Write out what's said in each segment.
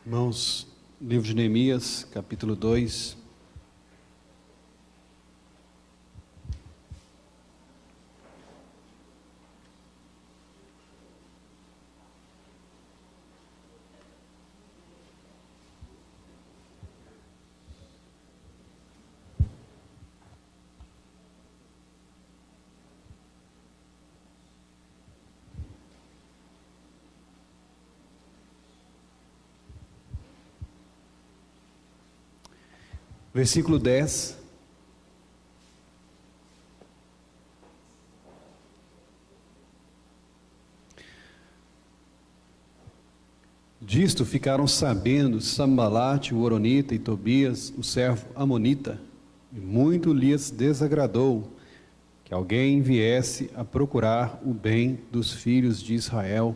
Irmãos, livro de Neemias, capítulo 2. Versículo 10. Disto ficaram sabendo Sambalate, o Horonita, e Tobias, o servo Amonita, e muito lhes desagradou que alguém viesse a procurar o bem dos filhos de Israel.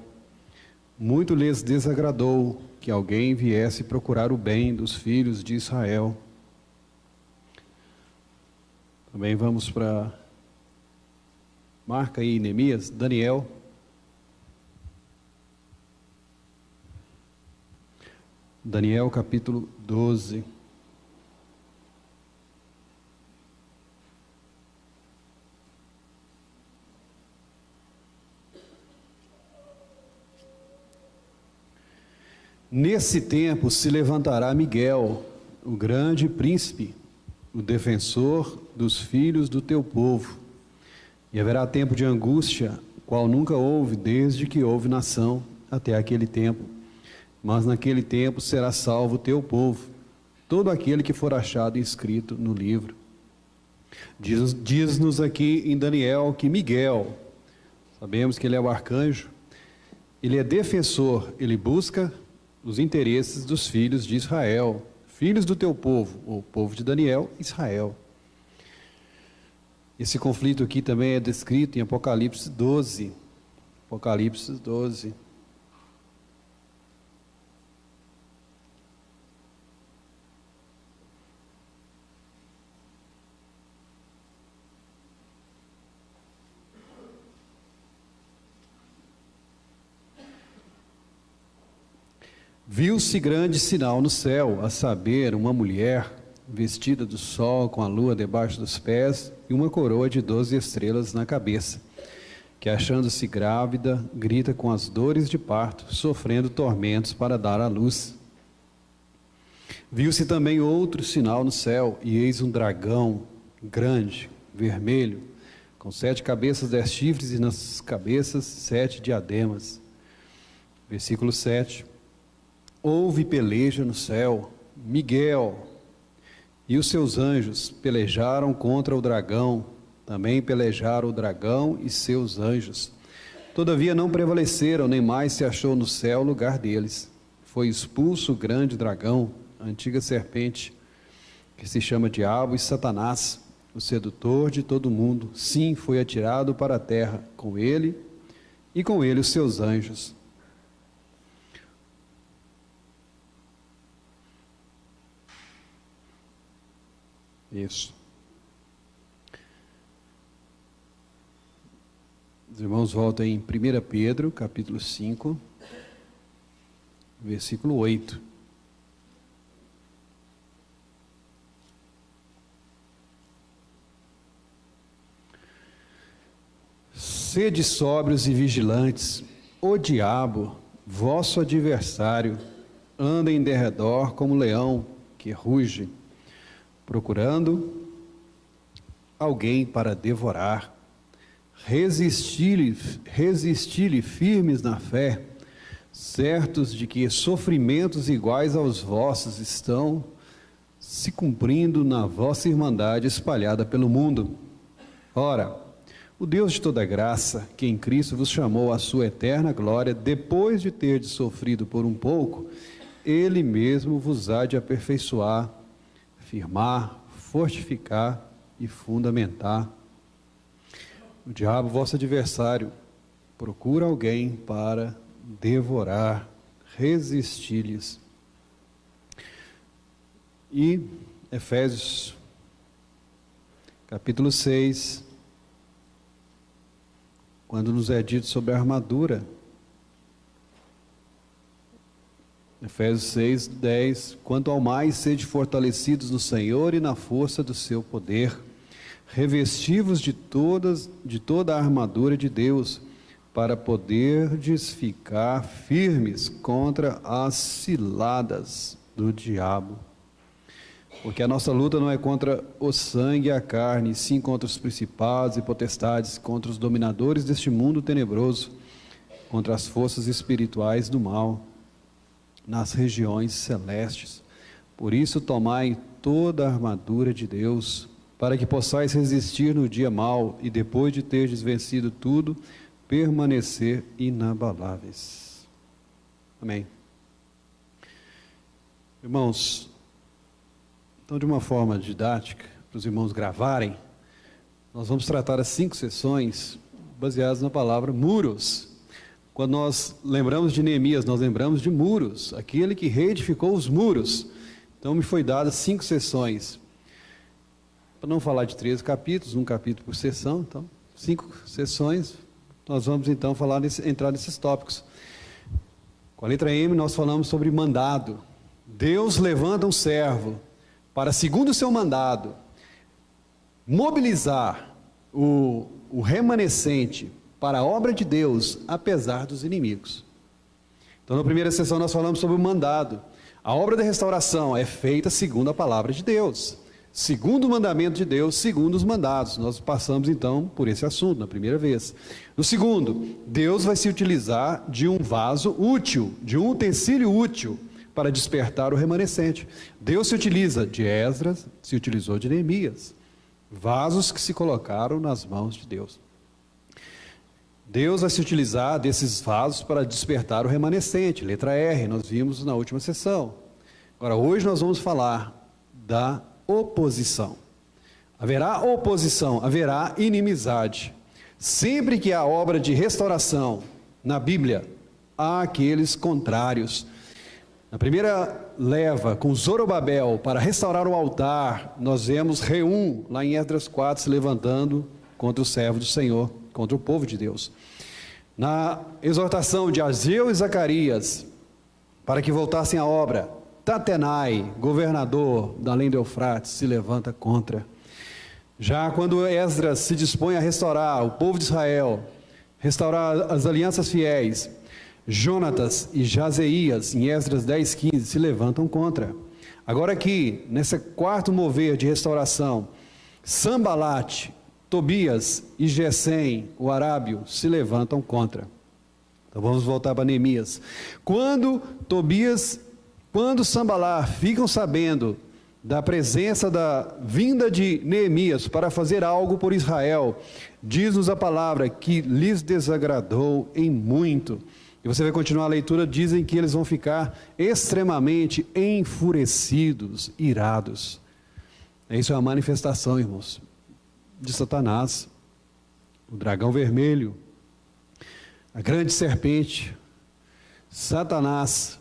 Muito lhes desagradou que alguém viesse procurar o bem dos filhos de Israel. Também vamos para, marca aí Neemias, Daniel. Daniel capítulo 12. Nesse tempo se levantará Miguel, o grande príncipe, o defensor dos filhos do teu povo, e haverá tempo de angústia, qual nunca houve desde que houve nação até aquele tempo, mas naquele tempo será salvo o teu povo, todo aquele que for achado inscrito no livro. Diz-nos aqui em Daniel que Miguel, sabemos que ele é o arcanjo, ele é defensor, ele busca os interesses dos filhos de Israel, filhos do teu povo, o povo de Daniel, Israel. Esse conflito aqui também é descrito em Apocalipse 12. Apocalipse 12. Viu-se grande sinal no céu, a saber, uma mulher vestida do sol, com a lua debaixo dos pés e uma coroa de 12 estrelas na cabeça, que achando-se grávida, grita com as dores de parto, sofrendo tormentos para dar à luz. Viu-se também outro sinal no céu, e eis um dragão grande, vermelho, com 7 cabeças, 10 chifres, e nas cabeças 7 diademas. Versículo 7. Houve peleja no céu, Miguel e os seus anjos pelejaram contra o dragão, também pelejaram o dragão e seus anjos. Todavia não prevaleceram, nem mais se achou no céu lugar deles. Foi expulso o grande dragão, a antiga serpente, que se chama Diabo e Satanás, o sedutor de todo mundo. Sim, foi atirado para a terra, com ele e com ele os seus anjos. Isso. Os irmãos voltam em 1 Pedro, capítulo 5, versículo 8. Sede sóbrios e vigilantes, o diabo, vosso adversário, anda em derredor como leão que ruge, procurando alguém para devorar. Resisti-lhe firmes na fé, certos de que sofrimentos iguais aos vossos estão se cumprindo na vossa irmandade espalhada pelo mundo. Ora, o Deus de toda graça, que em Cristo vos chamou à sua eterna glória, depois de terdes sofrido por um pouco, Ele mesmo vos há de aperfeiçoar, firmar, fortificar e fundamentar. O diabo, vosso adversário, procura alguém para devorar, resistir-lhes. E Efésios, capítulo 6, quando nos é dito sobre a armadura, Efésios 6, 10, quanto ao mais sede fortalecidos no Senhor e na força do seu poder, revestivos de toda a armadura de Deus, para poderdes ficar firmes contra as ciladas do diabo. Porque a nossa luta não é contra o sangue e a carne, sim contra os principados e potestades, contra os dominadores deste mundo tenebroso, contra as forças espirituais do mal, nas regiões celestes. Por isso tomai toda a armadura de Deus, para que possais resistir no dia mau, e depois de terdes vencido tudo, permanecer inabaláveis. Amém. Irmãos, então, de uma forma didática, para os irmãos gravarem, nós vamos tratar as 5 sessões baseadas na palavra muros. Quando nós lembramos de Neemias, nós lembramos de muros, aquele que reedificou os muros. Então, me foi dado 5 sessões. Para não falar de 13 capítulos, um capítulo por sessão, então, 5 sessões, nós vamos então entrar nesses tópicos. Com a letra M, nós falamos sobre mandado. Deus levanta um servo para, segundo o seu mandado, mobilizar o remanescente para a obra de Deus, apesar dos inimigos. Então, na primeira sessão, nós falamos sobre o mandado. A obra da restauração é feita segundo a palavra de Deus, segundo o mandamento de Deus, segundo os mandados. Nós passamos, então, por esse assunto, na primeira vez. No segundo, Deus vai se utilizar de um vaso útil, de um utensílio útil, para despertar o remanescente. Deus se utiliza de Esdras, se utilizou de Neemias, vasos que se colocaram nas mãos de Deus. Deus vai se utilizar desses vasos para despertar o remanescente, letra R, nós vimos na última sessão. Agora, hoje nós vamos falar da oposição. Haverá oposição, haverá inimizade. Sempre que há obra de restauração na Bíblia, há aqueles contrários. Na primeira leva, com Zorobabel, para restaurar o altar, nós vemos Reum, lá em Esdras 4, se levantando contra o servo do Senhor, contra o povo de Deus. Na exortação de Ageu e Zacarias, para que voltassem à obra, Tatenai, governador da além do Eufrates, se levanta contra. Já quando Esdras se dispõe a restaurar o povo de Israel, restaurar as alianças fiéis, Jonatas e Jazeias, em Esdras 10, 15, se levantam contra. Agora aqui, nesse quarto mover de restauração, Sambalate, Tobias e Gesem, o arábio, se levantam contra. Então vamos voltar para Neemias. Quando Sambalá ficam sabendo da presença da vinda de Neemias para fazer algo por Israel, diz-nos a palavra que lhes desagradou em muito. E você vai continuar a leitura, dizem que eles vão ficar extremamente enfurecidos, irados. Isso é uma manifestação, irmãos, de Satanás, o dragão vermelho, a grande serpente. Satanás,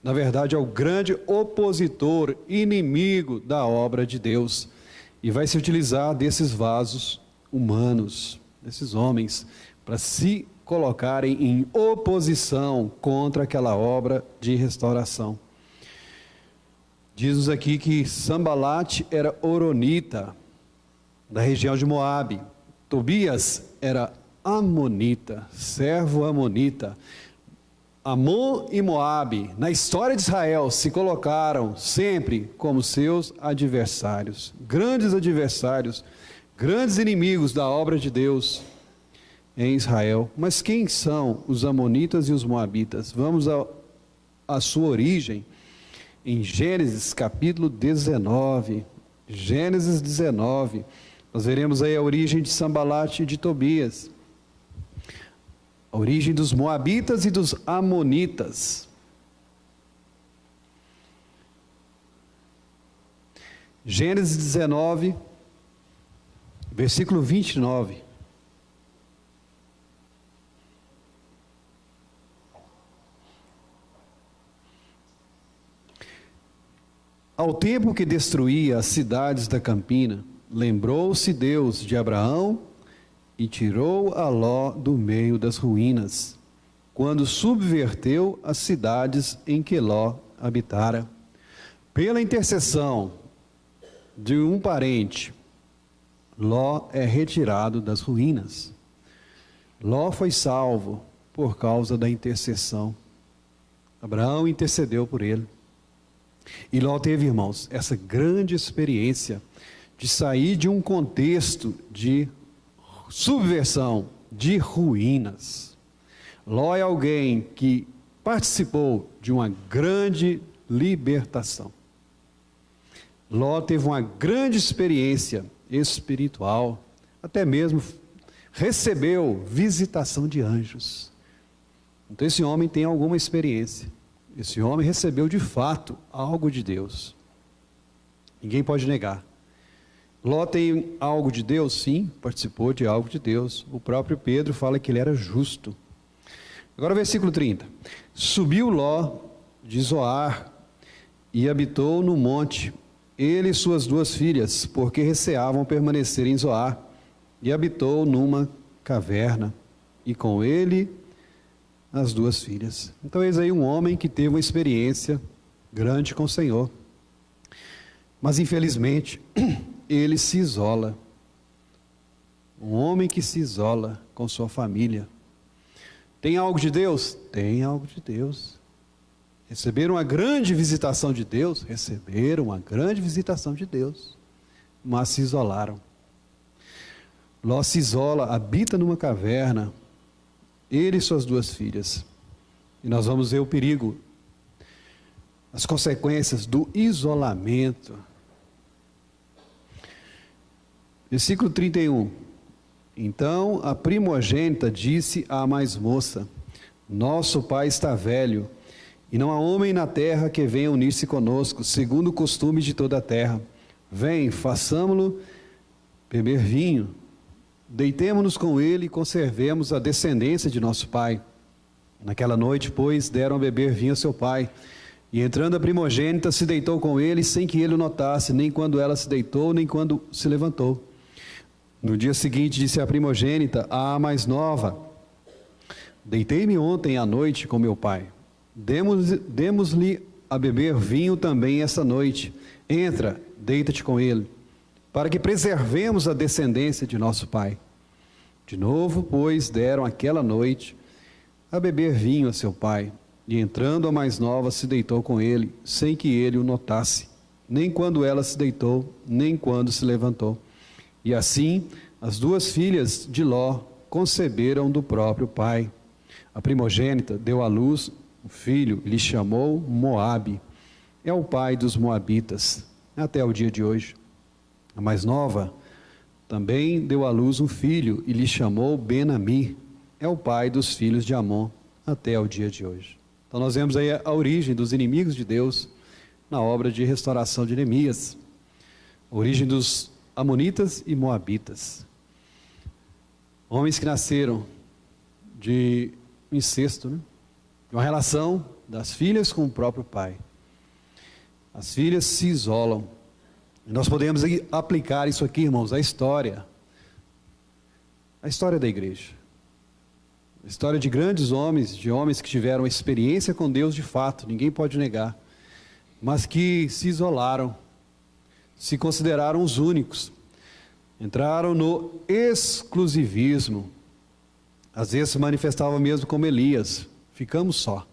na verdade, é o grande opositor, inimigo da obra de Deus, e vai se utilizar desses vasos humanos, desses homens, para se colocarem em oposição contra aquela obra de restauração. Diz-nos aqui que Sambalate era horonita, da região de Moabe. Tobias era amonita, servo amonita. Amon e Moabe, na história de Israel, se colocaram sempre como seus adversários, grandes inimigos da obra de Deus em Israel. Mas quem são os amonitas e os moabitas? Vamos à sua origem, em Gênesis capítulo 19. Gênesis 19, nós veremos aí a origem de Sambalate e de Tobias, a origem dos moabitas e dos amonitas. Gênesis 19, versículo 29. Ao tempo que destruía as cidades da campina, lembrou-se Deus de Abraão e tirou a Ló do meio das ruínas, quando subverteu as cidades em que Ló habitara. Pela intercessão de um parente, Ló é retirado das ruínas. Ló foi salvo por causa da intercessão. Abraão intercedeu por ele. E Ló teve, irmãos, essa grande experiência de sair de um contexto de subversão, de ruínas. Ló é alguém que participou de uma grande libertação. Ló teve uma grande experiência espiritual, até mesmo recebeu visitação de anjos. Então esse homem tem alguma experiência. Esse homem recebeu de fato algo de Deus. Ninguém pode negar. Ló tem algo de Deus? Sim, participou de algo de Deus. O próprio Pedro fala que ele era justo. Agora versículo 30. Subiu Ló de Zoar e habitou no monte, ele e suas 2 filhas, porque receavam permanecer em Zoar, e habitou numa caverna, e com ele as 2 filhas. Então eis aí um homem que teve uma experiência grande com o Senhor, mas infelizmente ele se isola. Um homem que se isola com sua família. Tem algo de Deus? Tem algo de Deus. Receberam uma grande visitação de Deus? Receberam uma grande visitação de Deus, mas se isolaram. Ló se isola, habita numa caverna, ele e suas 2 filhas. E nós vamos ver o perigo, as consequências do isolamento. Versículo 31. Então a primogênita disse à mais moça: nosso pai está velho, e não há homem na terra que venha unir-se conosco, segundo o costume de toda a terra. Vem, façamo-lo beber vinho, deitemo-nos com ele e conservemos a descendência de nosso pai. Naquela noite, pois, deram a beber vinho a seu pai, e entrando a primogênita se deitou com ele, sem que ele o notasse, nem quando ela se deitou, nem quando se levantou. No dia seguinte disse a primogênita à mais nova: deitei-me ontem à noite com meu pai, demos-lhe a beber vinho também esta noite. Entra, deita-te com ele, para que preservemos a descendência de nosso pai. De novo, pois, deram aquela noite a beber vinho a seu pai, e entrando a mais nova se deitou com ele, sem que ele o notasse, nem quando ela se deitou, nem quando se levantou. E assim as 2 filhas de Ló conceberam do próprio pai. A primogênita deu à luz um filho e lhe chamou Moabe. É o pai dos moabitas, até o dia de hoje. A mais nova também deu à luz um filho e lhe chamou Ben-Ami. É o pai dos filhos de Amon, até o dia de hoje. Então nós vemos aí a origem dos inimigos de Deus na obra de restauração de Neemias. A origem dos amonitas e moabitas. Homens que nasceram de incesto, né? De uma relação das filhas com o próprio pai. As filhas se isolam. E nós podemos aplicar isso aqui, irmãos, à história. A história da igreja. A história de grandes homens, de homens que tiveram experiência com Deus de fato, ninguém pode negar. Mas que se isolaram, se consideraram os únicos, entraram no exclusivismo, às vezes se manifestavam mesmo como Elias: ficamos só.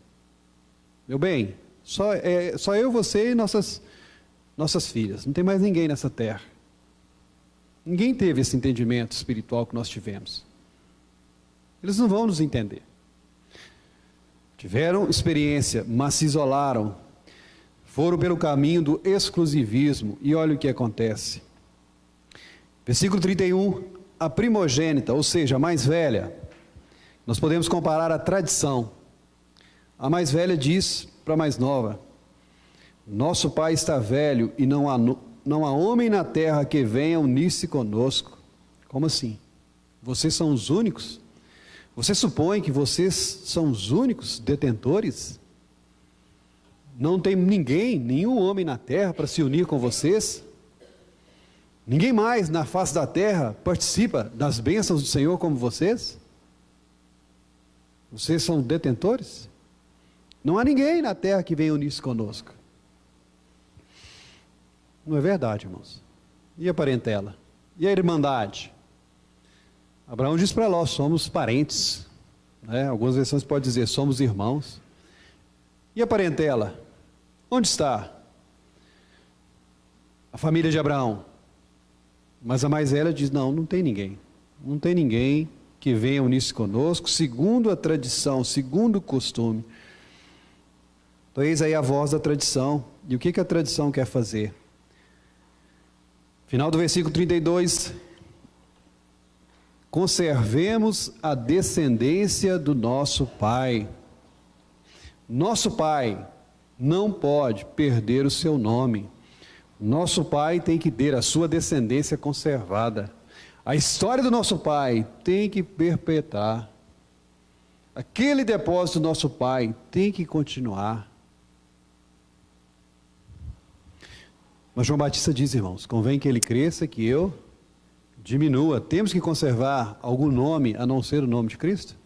Meu bem, só eu, você e nossas filhas, não tem mais ninguém nessa terra. Ninguém teve esse entendimento espiritual que nós tivemos. Eles não vão nos entender. Tiveram experiência, mas se isolaram, foram pelo caminho do exclusivismo, e olha o que acontece. Versículo 31, a primogênita, ou seja, a mais velha, nós podemos comparar a tradição. A mais velha diz para a mais nova: nosso pai está velho e não há homem na terra que venha unir-se conosco. Como assim? Vocês são os únicos? Você supõe que vocês são os únicos detentores Não tem ninguém, nenhum homem na terra para se unir com vocês? Ninguém mais na face da terra participa das bênçãos do Senhor como vocês? Vocês são detentores? Não há ninguém na terra que venha unir-se conosco. Não é verdade, irmãos? E a parentela? E a irmandade? Abraão diz para Ló, somos parentes. Algumas versões podem dizer, somos irmãos. E a parentela? Onde está? A família de Abraão. Mas a mais velha diz, não tem ninguém. Não tem ninguém que venha unir-se conosco, segundo a tradição, segundo o costume. Então eis aí a voz da tradição. E o que a tradição quer fazer? Final do versículo 32. Conservemos a descendência do nosso pai. Nosso pai não pode perder o seu nome. Nosso pai tem que ter a sua descendência conservada. A história do nosso pai tem que perpetuar. Aquele depósito do nosso pai tem que continuar. Mas João Batista diz, irmãos, convém que ele cresça, que eu diminua. Temos que conservar algum nome a não ser o nome de Cristo?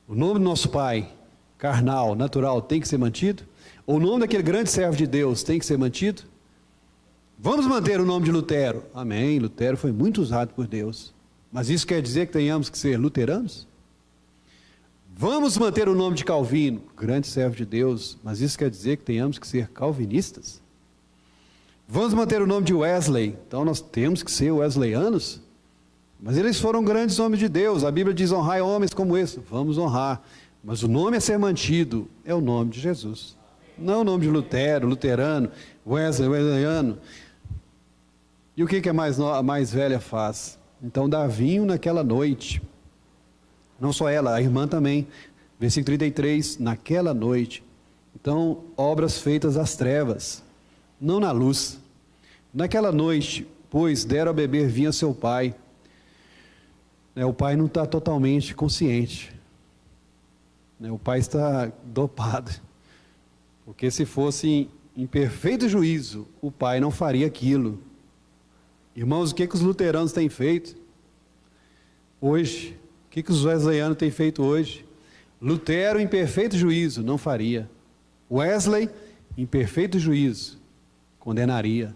O nome do nosso pai, carnal, natural, tem que ser mantido? Ou o nome daquele grande servo de Deus tem que ser mantido? Vamos manter o nome de Lutero. Amém, Lutero foi muito usado por Deus. Mas isso quer dizer que tenhamos que ser luteranos? Vamos manter o nome de Calvino, grande servo de Deus. Mas isso quer dizer que tenhamos que ser calvinistas? Vamos manter o nome de Wesley, então nós temos que ser wesleyanos? Mas eles foram grandes homens de Deus. A Bíblia diz, honrai homens como esse. Vamos honrar. Mas o nome a ser mantido é o nome de Jesus. Não o nome de Lutero, luterano, Wesley, wesleyano. E o que a mais velha faz? Então dá vinho naquela noite. Não só ela, a irmã também. Versículo 33, naquela noite. Então, obras feitas às trevas, não na luz. Naquela noite, pois deram a beber vinho a seu pai. O pai não está totalmente consciente. O pai está dopado. Porque se fosse em perfeito juízo, o pai não faria aquilo. Irmãos, o que os luteranos têm feito hoje? O que os wesleyanos têm feito hoje? Lutero, em perfeito juízo, não faria. Wesley, em perfeito juízo, condenaria.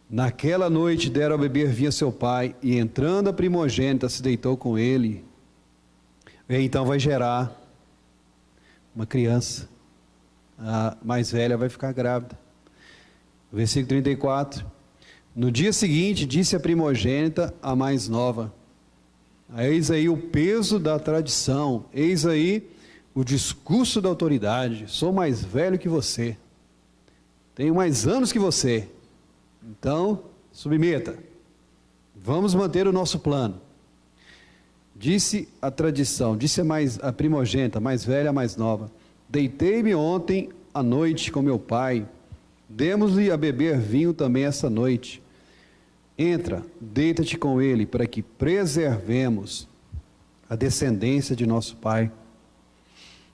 Naquela noite deram a beber vinho a seu pai, e entrando a primogênita se deitou com ele. E então vai gerar uma criança. A mais velha vai ficar grávida. Versículo 34. No dia seguinte, disse a primogênita à mais nova. Eis aí o peso da tradição, eis aí o discurso da autoridade. Sou mais velho que você, tenho mais anos que você, então submeta, vamos manter o nosso plano. Disse a tradição, disse a primogênita, mais velha, a mais nova: deitei-me ontem à noite com meu pai, demos-lhe a beber vinho também essa noite. Entra, deita-te com ele, para que preservemos a descendência de nosso pai.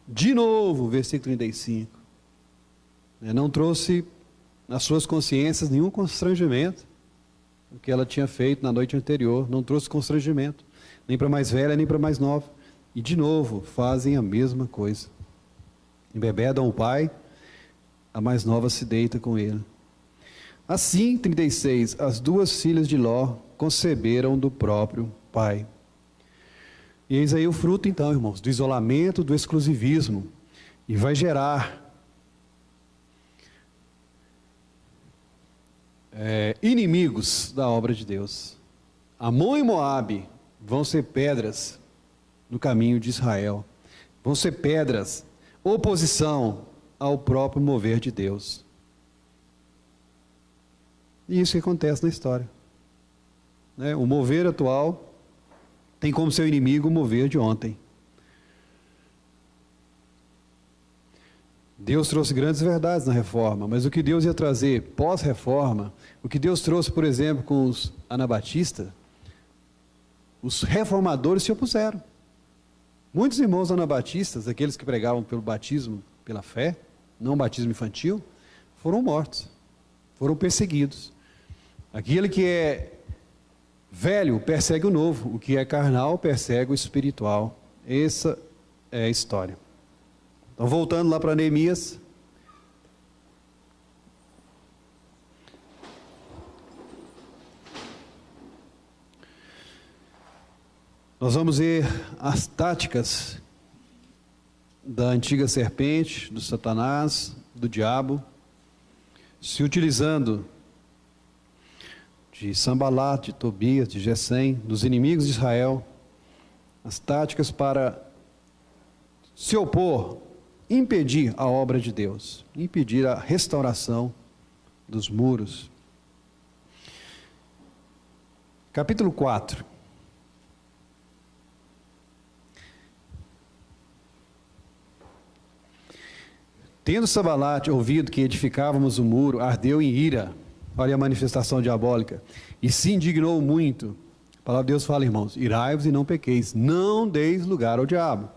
De novo, versículo 35. Não trouxe nas suas consciências nenhum constrangimento, o que ela tinha feito na noite anterior, não trouxe constrangimento, nem para mais velha, nem para mais nova. E de novo, fazem a mesma coisa. Embebedam o pai, a mais nova se deita com ele. Assim, 36, as duas filhas de Ló conceberam do próprio pai. E eis aí o fruto, então, irmãos, do isolamento, do exclusivismo. E vai gerar inimigos da obra de Deus. Amon e Moabe vão ser pedras no caminho de Israel. Vão ser pedras, oposição ao próprio mover de Deus. E isso que acontece na história. O mover atual tem como seu inimigo o mover de ontem. Deus trouxe grandes verdades na reforma, mas o que Deus ia trazer pós-reforma, o que Deus trouxe, por exemplo, com os anabatistas, os reformadores se opuseram. Muitos irmãos anabatistas, aqueles que pregavam pelo batismo pela fé, não batismo infantil, foram mortos, foram perseguidos. Aquele que é velho persegue o novo, o que é carnal persegue o espiritual. Essa é a história. Então, voltando lá para Neemias. Nós vamos ver as táticas da antiga serpente, do Satanás, do diabo, se utilizando de Sambalat, de Tobias, de Gesem, dos inimigos de Israel, as táticas para se opor, impedir a obra de Deus, impedir a restauração dos muros. Capítulo 4. Tendo Sambalat ouvido que edificávamos o muro, ardeu em ira. Olha a manifestação diabólica. E se indignou muito. A palavra de Deus fala, irmãos, irai-vos e não pequeis, não deis lugar ao diabo.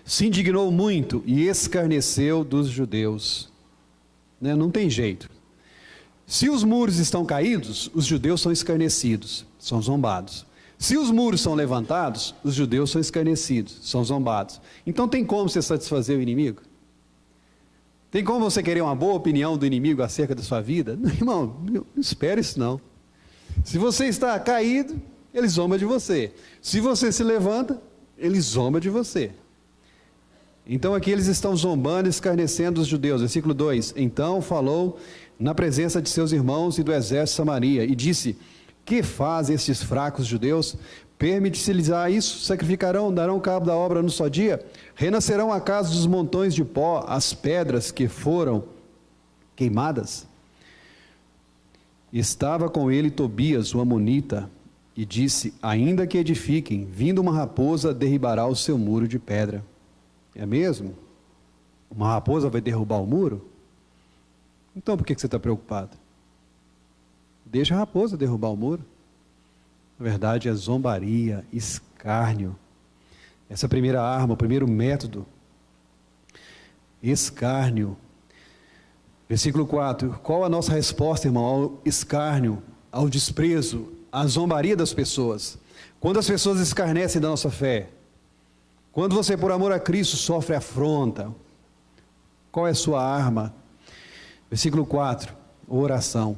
Se indignou muito e escarneceu dos judeus. Não tem jeito. Se os muros estão caídos, os judeus são escarnecidos, são zombados. Se os muros são levantados, os judeus são escarnecidos, são zombados. Então tem como você satisfazer o inimigo? Tem como você querer uma boa opinião do inimigo acerca da sua vida? Não, irmão, não espere isso não. Se você está caído, ele zomba de você. Se você se levanta, ele zomba de você. Então aqui eles estão zombando e escarnecendo os judeus. Versículo 2. Então falou na presença de seus irmãos e do exército de Samaria e disse: que fazem estes fracos judeus? Permite-se-lhes isso? Sacrificarão, darão cabo da obra no só dia? Renascerão acaso dos montões de pó as pedras que foram queimadas? Estava com ele Tobias, o amonita, e disse: ainda que edifiquem, vindo uma raposa, derribará o seu muro de pedra. É mesmo? Uma raposa vai derrubar o muro? Então por que você está preocupado? Deixa a raposa derrubar o muro. Na verdade é zombaria, escárnio. Essa é a primeira arma, o primeiro método. Escárnio. Versículo 4. Qual a nossa resposta, irmão, ao escárnio, ao desprezo, à zombaria das pessoas? Quando as pessoas escarnecem da nossa fé, quando você, por amor a Cristo, sofre afronta, qual é a sua arma? Versículo 4. Oração.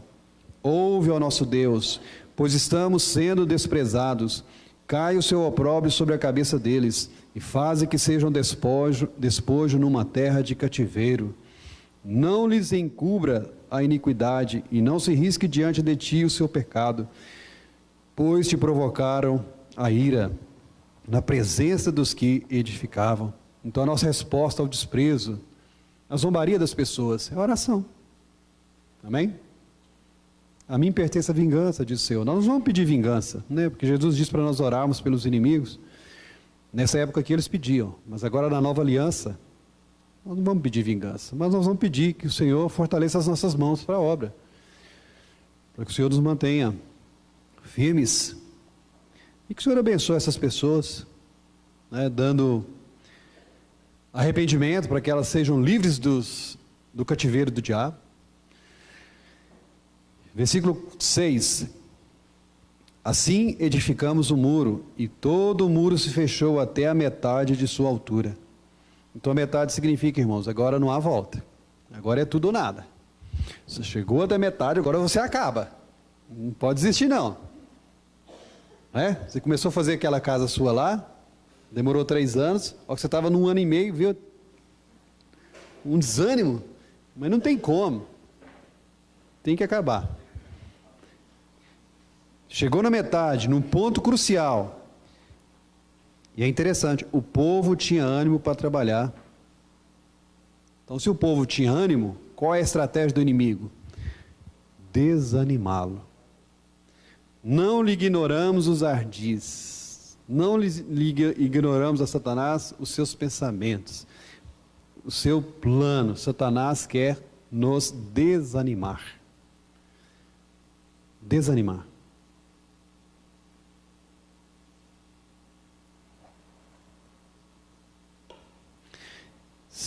Ouve ao nosso Deus, pois estamos sendo desprezados. Cai o seu opróbrio sobre a cabeça deles, e faze que sejam despojo numa terra de cativeiro. Não lhes encubra a iniquidade, e não se risque diante de ti o seu pecado, pois te provocaram a ira na presença dos que edificavam. Então a nossa resposta ao desprezo, à zombaria das pessoas, é oração. Amém? A mim pertence a vingança, diz o Senhor. Nós não vamos pedir vingança, né? Porque Jesus disse para nós orarmos pelos inimigos. Nessa época aqui eles pediam, mas agora na nova aliança, nós não vamos pedir vingança, mas nós vamos pedir que o Senhor fortaleça as nossas mãos para a obra, para que o Senhor nos mantenha firmes, e que o Senhor abençoe essas pessoas, né, dando arrependimento para que elas sejam livres do cativeiro do diabo. Versículo 6. Assim edificamos o muro, e todo o muro se fechou até a metade de sua altura. Então a metade significa, irmãos, agora não há volta. Agora é tudo ou nada. Você chegou até a metade, agora você acaba. Não pode desistir não. Você começou a fazer aquela casa sua lá, demorou 3 anos, ó, que você estava num ano e meio, viu? Um desânimo, mas não tem como. Tem que acabar. Chegou na metade, num ponto crucial. E é interessante, o povo tinha ânimo para trabalhar. Então, se o povo tinha ânimo, qual é a estratégia do inimigo? Desanimá-lo. Não lhe ignoramos os ardis. Não lhe ignoramos a Satanás os seus pensamentos. O seu plano. Satanás quer nos desanimar. Desanimar.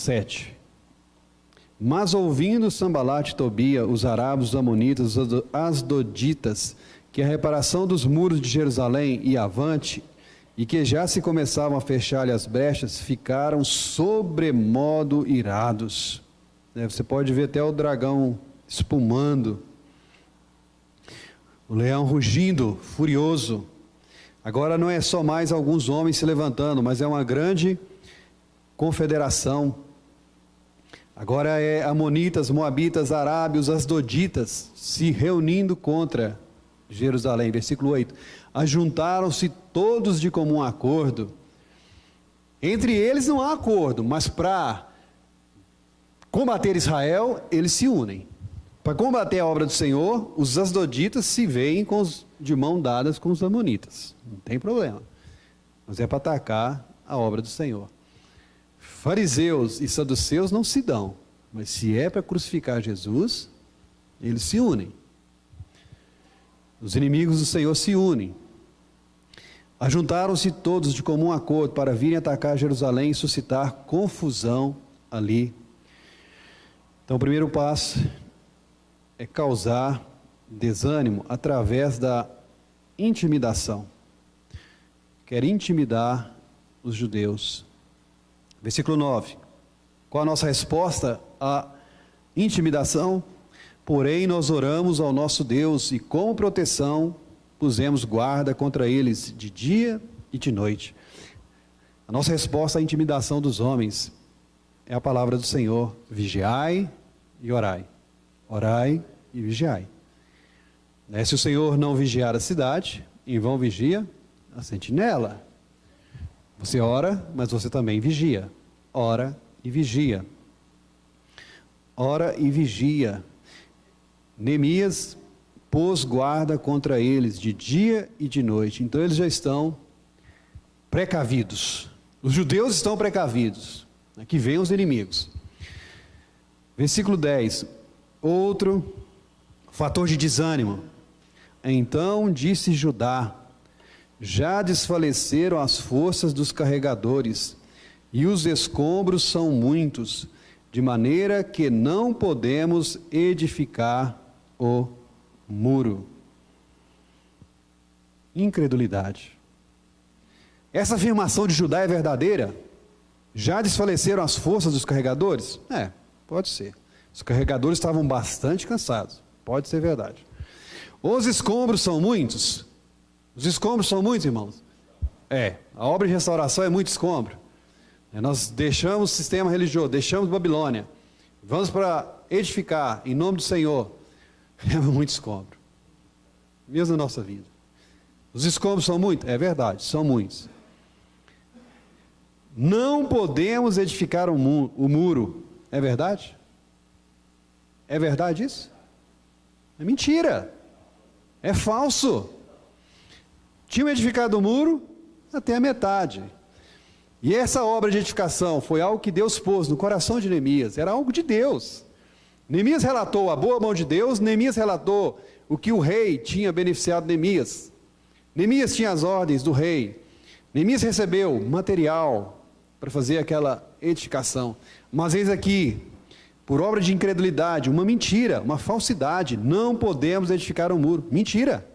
7. Mas ouvindo Sambalate e Tobia, os arábios, os amonitas, os asdoditas, que a reparação dos muros de Jerusalém ia avante, e que já se começavam a fechar-lhe as brechas, ficaram sobremodo irados. Você pode ver até o dragão espumando, o leão rugindo, furioso. Agora não é só mais alguns homens se levantando, mas é uma grande confederação. Agora é amonitas, moabitas, arábios, asdoditas se reunindo contra Jerusalém. Versículo 8. Ajuntaram-se todos de comum acordo. Entre eles não há acordo, mas para combater Israel, eles se unem. Para combater a obra do Senhor, os asdoditas se veem de mão dadas com os amonitas. Não tem problema. Mas é para atacar a obra do Senhor. Fariseus e saduceus não se dão, mas se é para crucificar Jesus, eles se unem. Os inimigos do Senhor se unem. Ajuntaram-se todos de comum acordo para virem atacar Jerusalém e suscitar confusão ali. Então o primeiro passo é causar desânimo através da intimidação. Quer intimidar os judeus. Versículo 9. Qual a nossa resposta à intimidação? Porém, nós oramos ao nosso Deus e, como proteção, pusemos guarda contra eles de dia e de noite. A nossa resposta à intimidação dos homens é a palavra do Senhor: vigiai e orai. Orai e vigiai. Se o Senhor não vigiar a cidade, em vão vigia a sentinela. Você ora, mas você também vigia. Ora e vigia. Ora e vigia. Neemias pôs guarda contra eles de dia e de noite. Então eles já estão precavidos. Os judeus estão precavidos. Aqui vêm os inimigos. Versículo 10. Outro fator de desânimo. Então disse Judá: já desfaleceram as forças dos carregadores, e os escombros são muitos, de maneira que não podemos edificar o muro. Incredulidade. Essa afirmação de Judá é verdadeira? Já desfaleceram as forças dos carregadores? Pode ser. Os carregadores estavam bastante cansados. Pode ser verdade. Os escombros são muitos? Os escombros são muitos, irmãos? A obra de restauração é muito escombro. Nós deixamos o sistema religioso, deixamos Babilônia, vamos para edificar em nome do Senhor. É muito escombro. Mesmo na nossa vida. Os escombros são muitos? É verdade, são muitos. Não podemos edificar o muro. É verdade? É verdade isso? É mentira. É falso. Tinham edificado o muro até a metade. E essa obra de edificação foi algo que Deus pôs no coração de Neemias. Era algo de Deus. Neemias relatou a boa mão de Deus. Neemias relatou o que o rei tinha beneficiado Neemias. Neemias tinha as ordens do rei. Neemias recebeu material para fazer aquela edificação. Mas eis aqui, por obra de incredulidade, uma mentira, uma falsidade, não podemos edificar um muro. Mentira.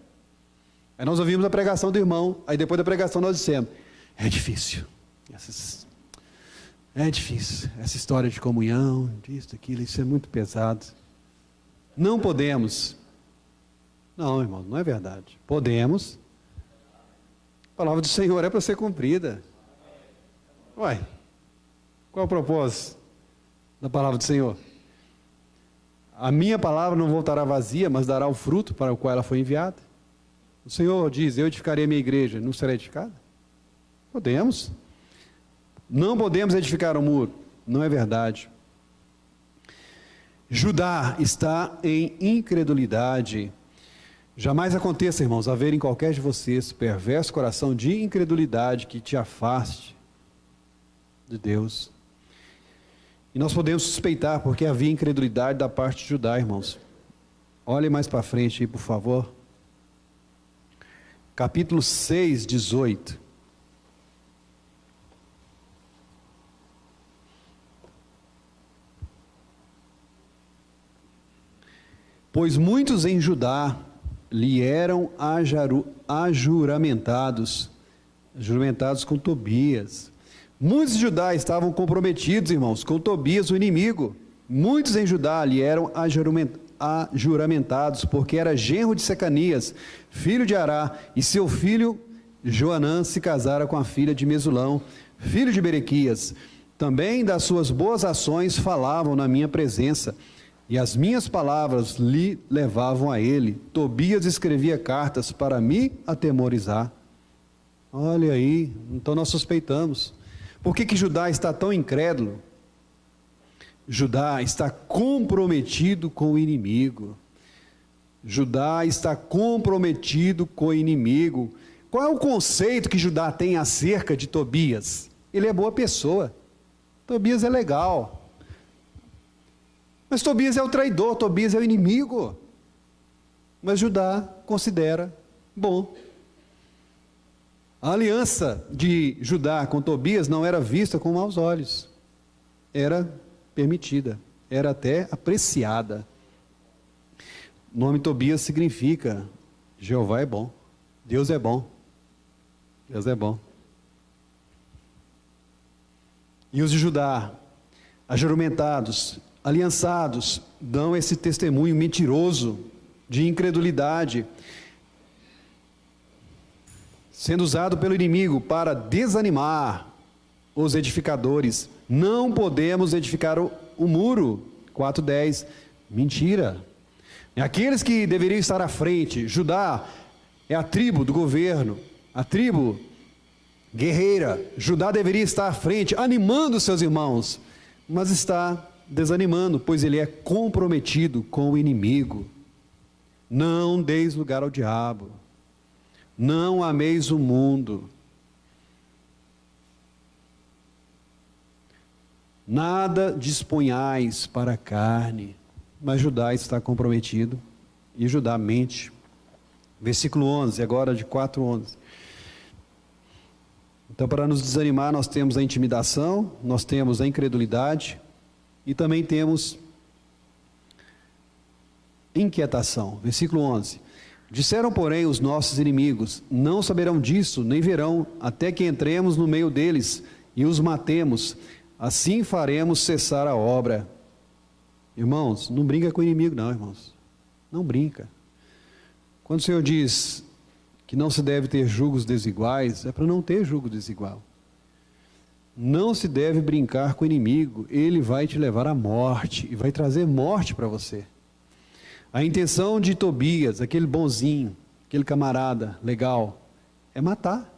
Aí nós ouvimos a pregação do irmão, aí depois da pregação nós dissemos: é difícil. É difícil. Essa história de comunhão, disso, daquilo, isso é muito pesado. Não podemos. Não, irmão, não é verdade. Podemos. A palavra do Senhor é para ser cumprida. Uai, qual é o propósito da palavra do Senhor? A minha palavra não voltará vazia, mas dará o fruto para o qual ela foi enviada. O Senhor diz: eu edificarei a minha igreja, não será edificada? Podemos. Não podemos edificar um muro. Não é verdade. Judá está em incredulidade. Jamais aconteça, irmãos, haver em qualquer de vocês perverso coração de incredulidade que te afaste de Deus. E nós podemos suspeitar, porque havia incredulidade da parte de Judá, irmãos. Olhem mais para frente aí, por favor. Capítulo 6, 18. Pois muitos em Judá lhe eram ajuramentados com Tobias. Muitos em Judá estavam comprometidos, irmãos, com Tobias, o inimigo. Muitos em Judá lhe eram ajuramentados, porque era genro de Secanias, filho de Ará, e seu filho Joanã se casara com a filha de Mesulão, filho de Berequias. Também das suas boas ações falavam na minha presença, e as minhas palavras lhe levavam a ele. Tobias escrevia cartas para me atemorizar. Olha aí, então nós suspeitamos. Por que Judá está tão incrédulo? Judá está comprometido com o inimigo. Judá está comprometido com o inimigo. Qual é o conceito que Judá tem acerca de Tobias? Ele é boa pessoa. Tobias é legal. Mas Tobias é o traidor, Tobias é o inimigo. Mas Judá considera bom. A aliança de Judá com Tobias não era vista com maus olhos. Era permitida, era até apreciada. O nome Tobias significa Jeová é bom, Deus é bom, Deus é bom. E os de Judá, ajuramentados, aliançados, dão esse testemunho mentiroso de incredulidade, sendo usado pelo inimigo para desanimar os edificadores. Não podemos edificar o muro. 4:10. Mentira. Aqueles que deveriam estar à frente, Judá é a tribo do governo, a tribo guerreira. Judá deveria estar à frente, animando seus irmãos, mas está desanimando, pois ele é comprometido com o inimigo. Não deis lugar ao diabo. Não ameis o mundo. Nada disponhais para a carne. Mas Judá está comprometido e Judá mente. Versículo 11, agora de 4:11. Então, para nos desanimar, nós temos a intimidação, nós temos a incredulidade e também temos inquietação. Versículo 11. Disseram, porém, os nossos inimigos: não saberão disso, nem verão, até que entremos no meio deles e os matemos. Assim faremos cessar a obra. Irmãos, não brinca com o inimigo não, irmãos. Não brinca. Quando o Senhor diz que não se deve ter julgos desiguais, é para não ter julgo desigual. Não se deve brincar com o inimigo, ele vai te levar à morte, e vai trazer morte para você. A intenção de Tobias, aquele bonzinho, aquele camarada legal, é matar.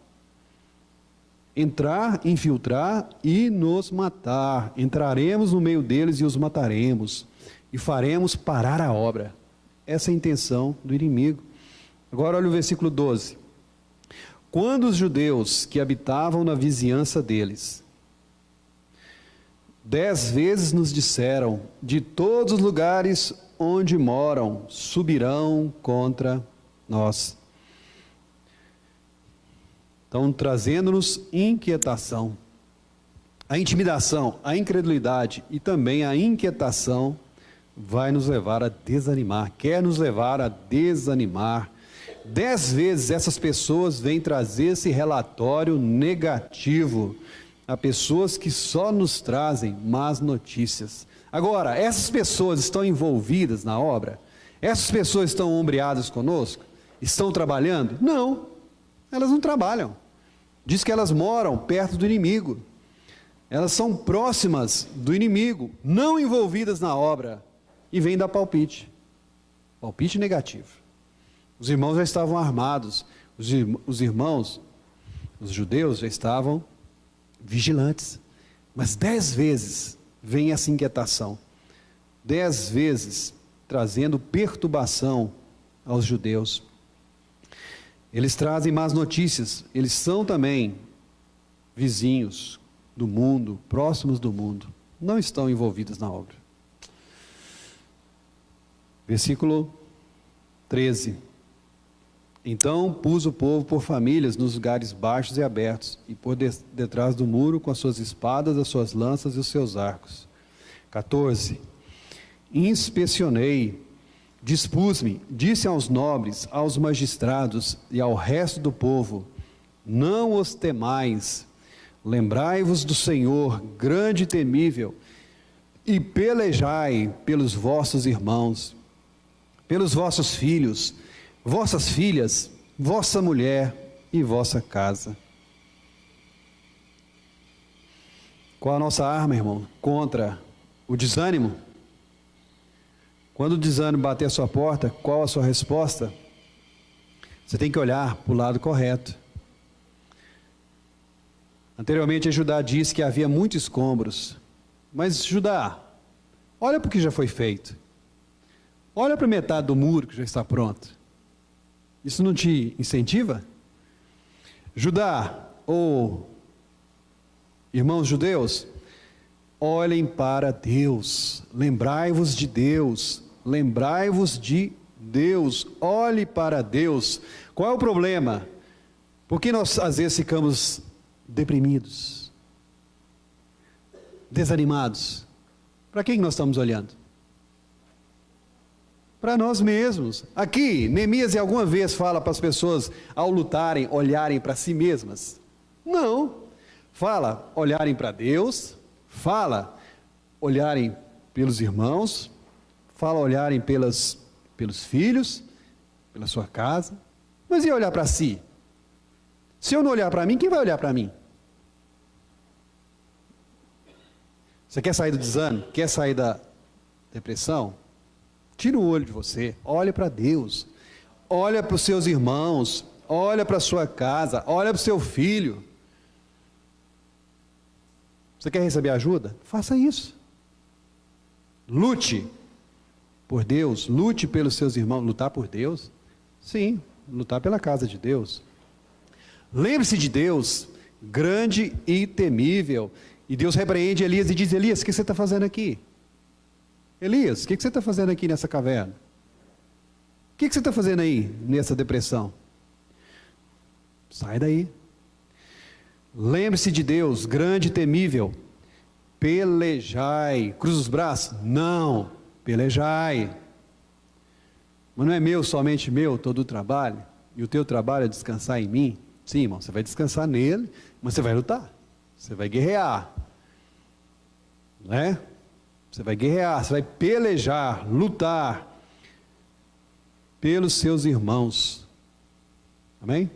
Entrar, infiltrar e nos matar. Entraremos no meio deles e os mataremos. E faremos parar a obra. Essa é a intenção do inimigo. Agora olha o versículo 12. Quando os judeus que habitavam na vizinhança deles 10 vezes nos disseram: de todos os lugares onde moram, subirão contra nós. Estão trazendo-nos inquietação. A intimidação, a incredulidade e também a inquietação vai nos levar a desanimar, quer nos levar a desanimar. 10 vezes essas pessoas vêm trazer esse relatório negativo. Há pessoas que só nos trazem más notícias. Agora, essas pessoas estão envolvidas na obra? Essas pessoas estão ombreadas conosco? Estão trabalhando? Não, elas não trabalham. Diz que elas moram perto do inimigo. Elas são próximas do inimigo, não envolvidas na obra. E vem dar palpite. Palpite negativo. Os irmãos já estavam armados. Os irmãos, os judeus já estavam vigilantes. Mas 10 vezes vem essa inquietação. 10 vezes trazendo perturbação aos judeus. Eles trazem más notícias. Eles são também vizinhos do mundo, próximos do mundo. Não estão envolvidos na obra. Versículo 13. Então pus o povo por famílias nos lugares baixos e abertos, e por detrás do muro, com as suas espadas, as suas lanças e os seus arcos. 14. Inspecionei Dispus-me, disse aos nobres, aos magistrados e ao resto do povo: não os temais, lembrai-vos do Senhor, grande e temível, e pelejai pelos vossos irmãos, pelos vossos filhos, vossas filhas, vossa mulher e vossa casa. Qual a nossa arma, irmão, contra o desânimo? Quando o desânimo bater a sua porta, qual a sua resposta? Você tem que olhar para o lado correto. Anteriormente, Judá disse que havia muitos escombros. Mas, Judá, olha para o que já foi feito. Olha para a metade do muro que já está pronto. Isso não te incentiva? Judá, ou irmãos judeus, olhem para Deus. Lembrai-vos de Deus. Lembrai-vos de Deus. Olhe para Deus. Qual é o problema? Por que nós às vezes ficamos deprimidos, desanimados? Para quem nós estamos olhando? Para nós mesmos. Aqui, Neemias alguma vez fala para as pessoas, ao lutarem, olharem para si mesmas? Não. Fala, olharem para Deus. Fala, olharem pelos irmãos. Fala, olharem pelos filhos, pela sua casa. Mas e olhar para si? Se eu não olhar para mim, quem vai olhar para mim? Você quer sair do desânimo? Quer sair da depressão? Tira o olho de você, olha para Deus, olha para os seus irmãos, olha para a sua casa, olha para o seu filho. Você quer receber ajuda? Faça isso. Lute por Deus, lute pelos seus irmãos. Lutar por Deus? Sim, lutar pela casa de Deus. Lembre-se de Deus, grande e temível. E Deus repreende Elias e diz: Elias, o que você está fazendo aqui? Elias, o que você está fazendo aqui nessa caverna? O que você está fazendo aí nessa depressão? Sai daí. Lembre-se de Deus, grande e temível. Pelejai. Cruza os braços? Não. Pelejai. Mas não é meu, somente meu, todo o trabalho? E o teu trabalho é descansar em mim? Sim, irmão, você vai descansar nele, mas você vai lutar. Você vai guerrear. Não é? Você vai guerrear, você vai pelejar, lutar pelos seus irmãos. Amém?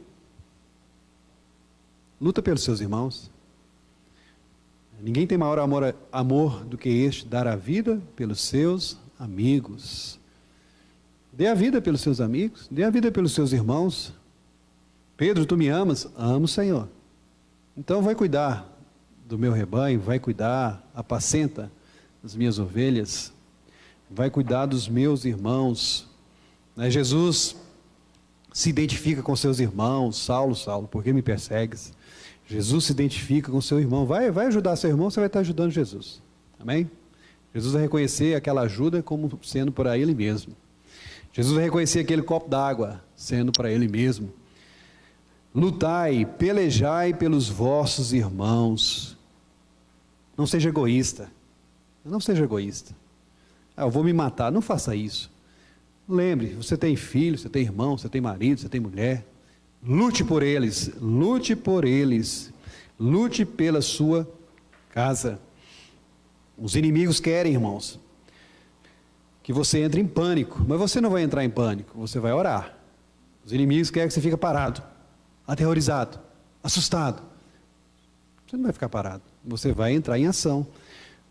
Luta pelos seus irmãos. Ninguém tem maior amor do que este, dar a vida pelos seus amigos. Dê a vida pelos seus amigos, dê a vida pelos seus irmãos. Pedro, tu me amas? Amo, Senhor. Então vai cuidar do meu rebanho, vai cuidar, apacenta as minhas ovelhas, vai cuidar dos meus irmãos. Jesus se identifica com seus irmãos. Saulo, Saulo, por que me persegues? Jesus se identifica com seu irmão. Vai ajudar seu irmão, você vai estar ajudando Jesus. Amém? Jesus vai reconhecer aquela ajuda como sendo para ele mesmo. Jesus vai reconhecer aquele copo d'água sendo para ele mesmo. Lutai, pelejai pelos vossos irmãos. Não seja egoísta. Não seja egoísta. Eu vou me matar. Não faça isso. Lembre, você tem filho, você tem irmão, você tem marido, você tem mulher. Lute por eles. Lute por eles. Lute pela sua casa. Os inimigos querem, irmãos, que você entre em pânico. Mas você não vai entrar em pânico. Você vai orar. Os inimigos querem que você fique parado, aterrorizado, assustado. Você não vai ficar parado. Você vai entrar em ação.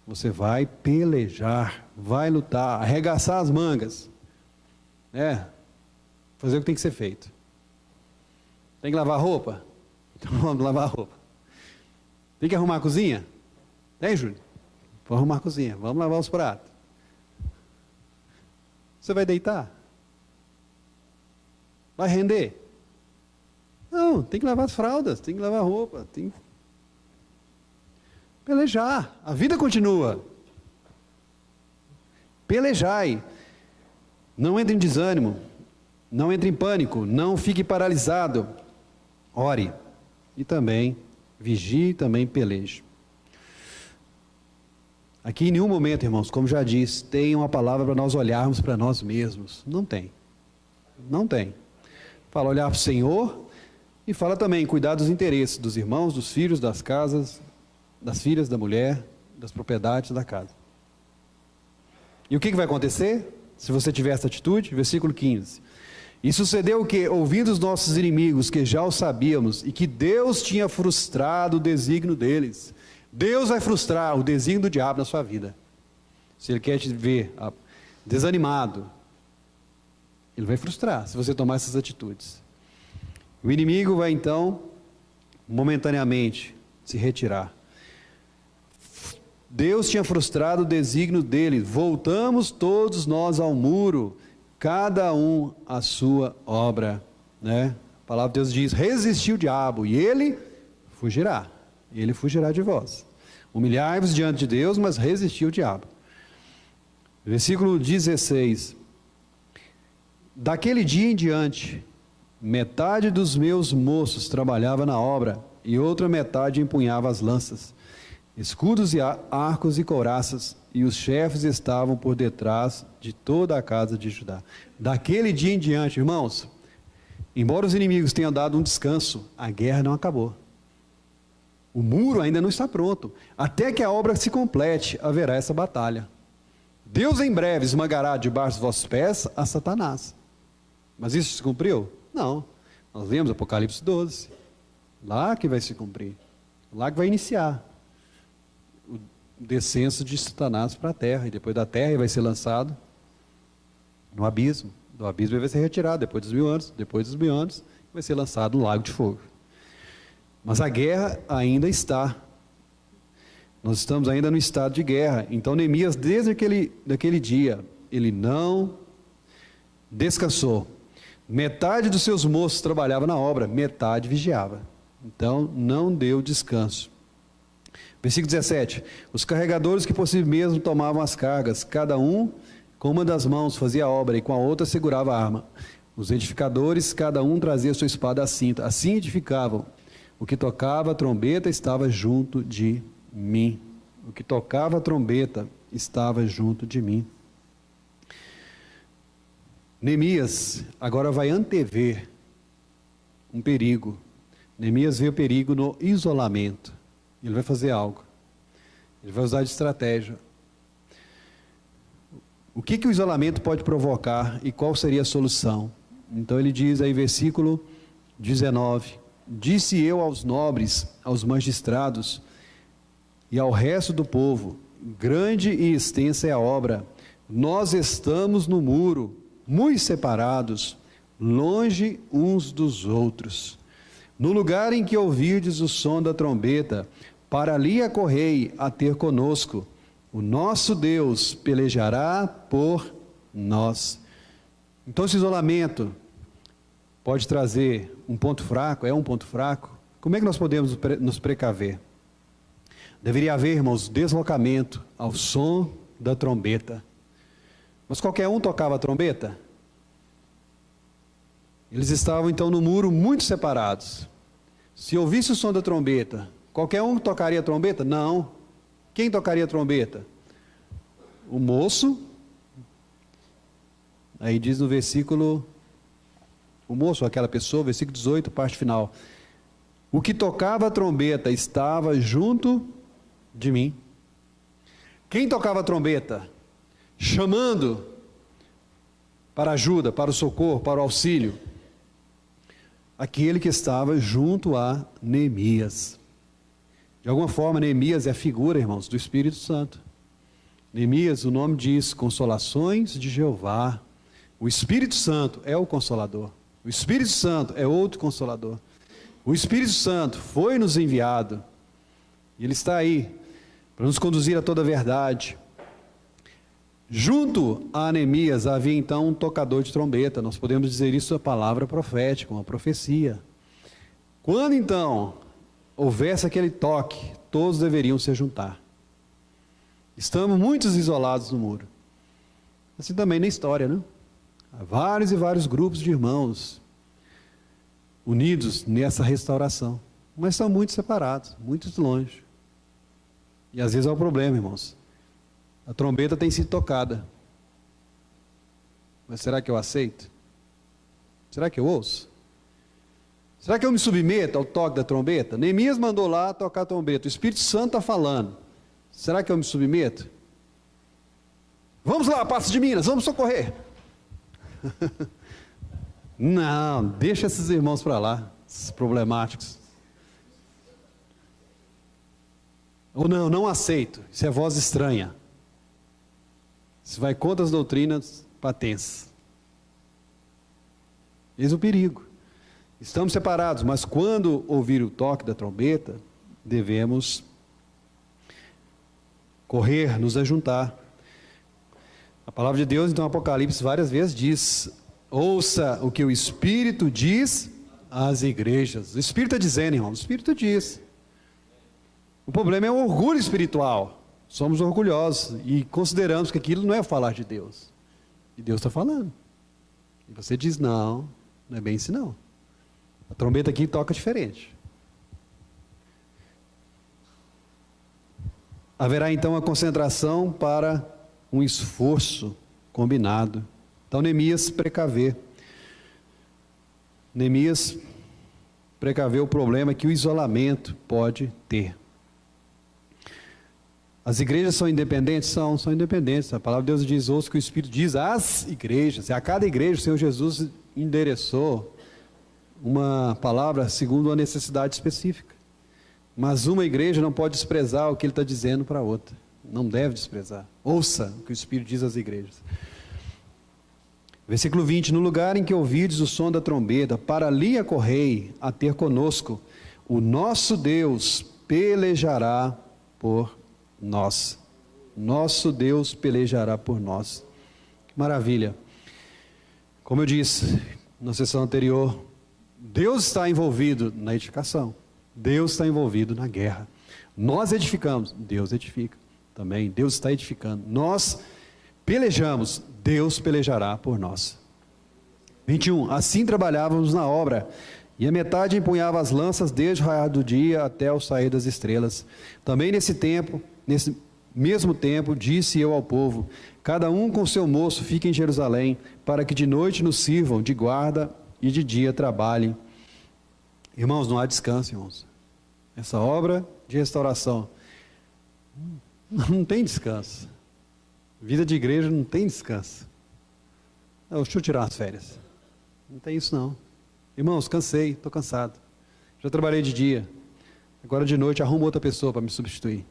Você vai pelejar, vai lutar, arregaçar as mangas. Fazer o que tem que ser feito. Tem que lavar roupa? Então vamos lavar a roupa. Tem que arrumar a cozinha? Tem, Júlio? Vou arrumar a cozinha, vamos lavar os pratos. Você vai deitar? Vai render? Não, tem que lavar as fraldas, tem que lavar a roupa, tem que pelejar, a vida continua. Pelejai. Não entre em desânimo, não entre em pânico, não fique paralisado. Ore e também vigie, também peleje. Aqui em nenhum momento, irmãos, como já disse, tem uma palavra para nós olharmos para nós mesmos. Não tem. Não tem. Fala olhar para o Senhor e fala também cuidar dos interesses dos irmãos, dos filhos, das casas, das filhas, da mulher, das propriedades da casa. E o que vai acontecer se você tiver essa atitude? Versículo 15. E sucedeu o que, ouvindo os nossos inimigos, que já o sabíamos, e que Deus tinha frustrado o desígnio deles. Deus vai frustrar o desígnio do diabo na sua vida. Se ele quer te ver desanimado, ele vai frustrar se você tomar essas atitudes. O inimigo vai então, momentaneamente, se retirar. Deus tinha frustrado o desígnio dele. Voltamos todos nós ao muro, cada um a sua obra, né? A palavra de Deus diz: resistiu o diabo e ele fugirá. Ele fugirá de vós. Humilhai-vos diante de Deus, mas resistiu o diabo. Versículo 16. Daquele dia em diante, metade dos meus moços trabalhava na obra e outra metade empunhava as lanças, escudos e arcos e couraças, e os chefes estavam por detrás de toda a casa de Judá. Daquele dia em diante, irmãos, embora os inimigos tenham dado um descanso, a guerra não acabou. O muro ainda não está pronto. Até que a obra se complete, haverá essa batalha. Deus em breve esmagará debaixo dos vossos pés a Satanás. Mas isso se cumpriu? Não. Nós vemos Apocalipse 12. Lá que vai se cumprir. Lá que vai iniciar o descenso de Satanás para a terra. E depois da terra ele vai ser lançado no abismo. Do abismo ele vai ser retirado depois dos 1000 anos. Depois dos 1000 anos vai ser lançado no lago de fogo. Mas a guerra ainda está. Nós estamos ainda no estado de guerra. Então Neemias, desde daquele dia, ele não descansou. Metade dos seus moços trabalhava na obra, metade vigiava. Então não deu descanso. Versículo 17. Os carregadores que por si mesmos tomavam as cargas, cada um com uma das mãos fazia a obra e com a outra segurava a arma. Os edificadores, cada um trazia sua espada à cinta. Assim edificavam. O que tocava a trombeta estava junto de mim. O que tocava a trombeta estava junto de mim. Neemias agora vai antever um perigo. Neemias vê o perigo no isolamento. Ele vai fazer algo. Ele vai usar de estratégia. O que o isolamento pode provocar e qual seria a solução? Então ele diz aí, versículo 19: Disse eu aos nobres, aos magistrados e ao resto do povo: grande e extensa é a obra. Nós estamos no muro, muito separados, longe uns dos outros. No lugar em que ouvirdes o som da trombeta, para ali acorrei a ter conosco. O nosso Deus pelejará por nós. Então esse isolamento pode trazer um ponto fraco, é um ponto fraco. Como é que nós podemos nos precaver? Deveria haver, irmãos, deslocamento ao som da trombeta. Mas qualquer um tocava a trombeta? Eles estavam então no muro muito separados. Se ouvisse o som da trombeta, qualquer um tocaria a trombeta? Não. Quem tocaria a trombeta? O moço. Aí diz no versículo, o moço, aquela pessoa, versículo 18, parte final. O que tocava a trombeta estava junto de mim. Quem tocava a trombeta? Chamando para ajuda, para o socorro, para o auxílio. Aquele que estava junto a Neemias. De alguma forma, Neemias é a figura, irmãos, do Espírito Santo. Neemias, o nome diz, consolações de Jeová. O Espírito Santo é o Consolador. O Espírito Santo é outro Consolador. O Espírito Santo foi nos enviado. E ele está aí para nos conduzir a toda a verdade. Junto a Neemias havia então um tocador de trombeta. Nós podemos dizer isso a palavra profética, uma profecia. Quando então houvesse aquele toque, todos deveriam se juntar. Estamos muitos isolados no muro. Assim também na história, né? Há vários e vários grupos de irmãos unidos nessa restauração, mas são muito separados, muito longe. E às vezes é o problema, irmãos. A trombeta tem sido tocada. Mas será que eu aceito? Será que eu ouço? Será que eu me submeto ao toque da trombeta? Neemias mandou lá tocar a trombeta. O Espírito Santo está falando. Será que eu me submeto? Vamos lá, Paços de Minas, vamos socorrer. Não, deixa esses irmãos para lá, esses problemáticos. Ou não, não aceito. Isso é voz estranha. Isso vai contra as doutrinas patentes. Eis o perigo. Estamos separados, mas quando ouvir o toque da trombeta, devemos correr, nos ajuntar. A palavra de Deus, então, Apocalipse várias vezes diz: ouça o que o Espírito diz às igrejas. O Espírito está dizendo, irmão, o Espírito diz. O problema é o orgulho espiritual. Somos orgulhosos e consideramos que aquilo não é falar de Deus. E Deus está falando. E você diz, não, não é bem assim não. A trombeta aqui toca diferente. Haverá então a concentração para um esforço combinado. Então Neemias precaveu. Neemias precaveu o problema que o isolamento pode ter. As igrejas são independentes? São independentes. A palavra de Deus diz, ouça o que o Espírito diz às igrejas. A cada igreja o Senhor Jesus endereçou uma palavra segundo uma necessidade específica. Mas uma igreja não pode desprezar o que ele está dizendo para a outra. Não deve desprezar. Ouça o que o Espírito diz às igrejas. Versículo 20. No lugar em que ouvides o som da trombeta, para ali acorrei a ter conosco. O nosso Deus pelejará por nós. Nosso Deus pelejará por nós. Maravilha. Como eu disse na sessão anterior, Deus está envolvido na edificação. Deus está envolvido na guerra. Nós edificamos, Deus edifica também. Deus está edificando. Nós pelejamos, Deus pelejará por nós. 21. Assim trabalhávamos na obra, e a metade empunhava as lanças desde o raiar do dia até o sair das estrelas. Também nesse mesmo tempo, disse eu ao povo: cada um com seu moço fique em Jerusalém, para que de noite nos sirvam de guarda e de dia trabalhem. Irmãos, não há descanso, irmãos. Essa obra de restauração não tem descanso. Vida de igreja não tem descanso. Deixa eu tirar as férias. Não tem isso não. Irmãos, cansei, estou cansado. Já trabalhei de dia. Agora de noite arrumo outra pessoa para me substituir.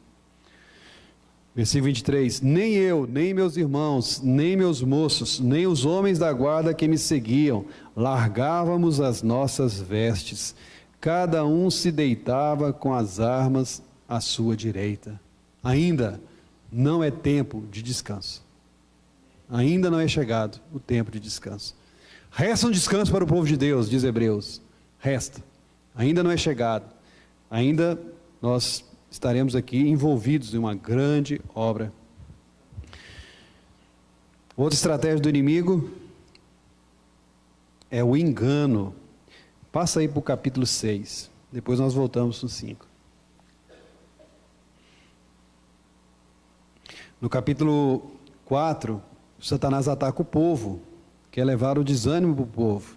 Versículo 23. Nem eu, nem meus irmãos, nem meus moços, nem os homens da guarda que me seguiam, largávamos as nossas vestes. Cada um se deitava com as armas à sua direita. Ainda não é tempo de descanso. Ainda não é chegado o tempo de descanso. Resta um descanso para o povo de Deus, diz Hebreus. Resta. Ainda não é chegado. Ainda nós estaremos aqui envolvidos em uma grande obra. Outra estratégia do inimigo é o engano. Passa aí para o capítulo 6. Depois nós voltamos no 5. No capítulo 4, Satanás ataca o povo, quer levar o desânimo para o povo.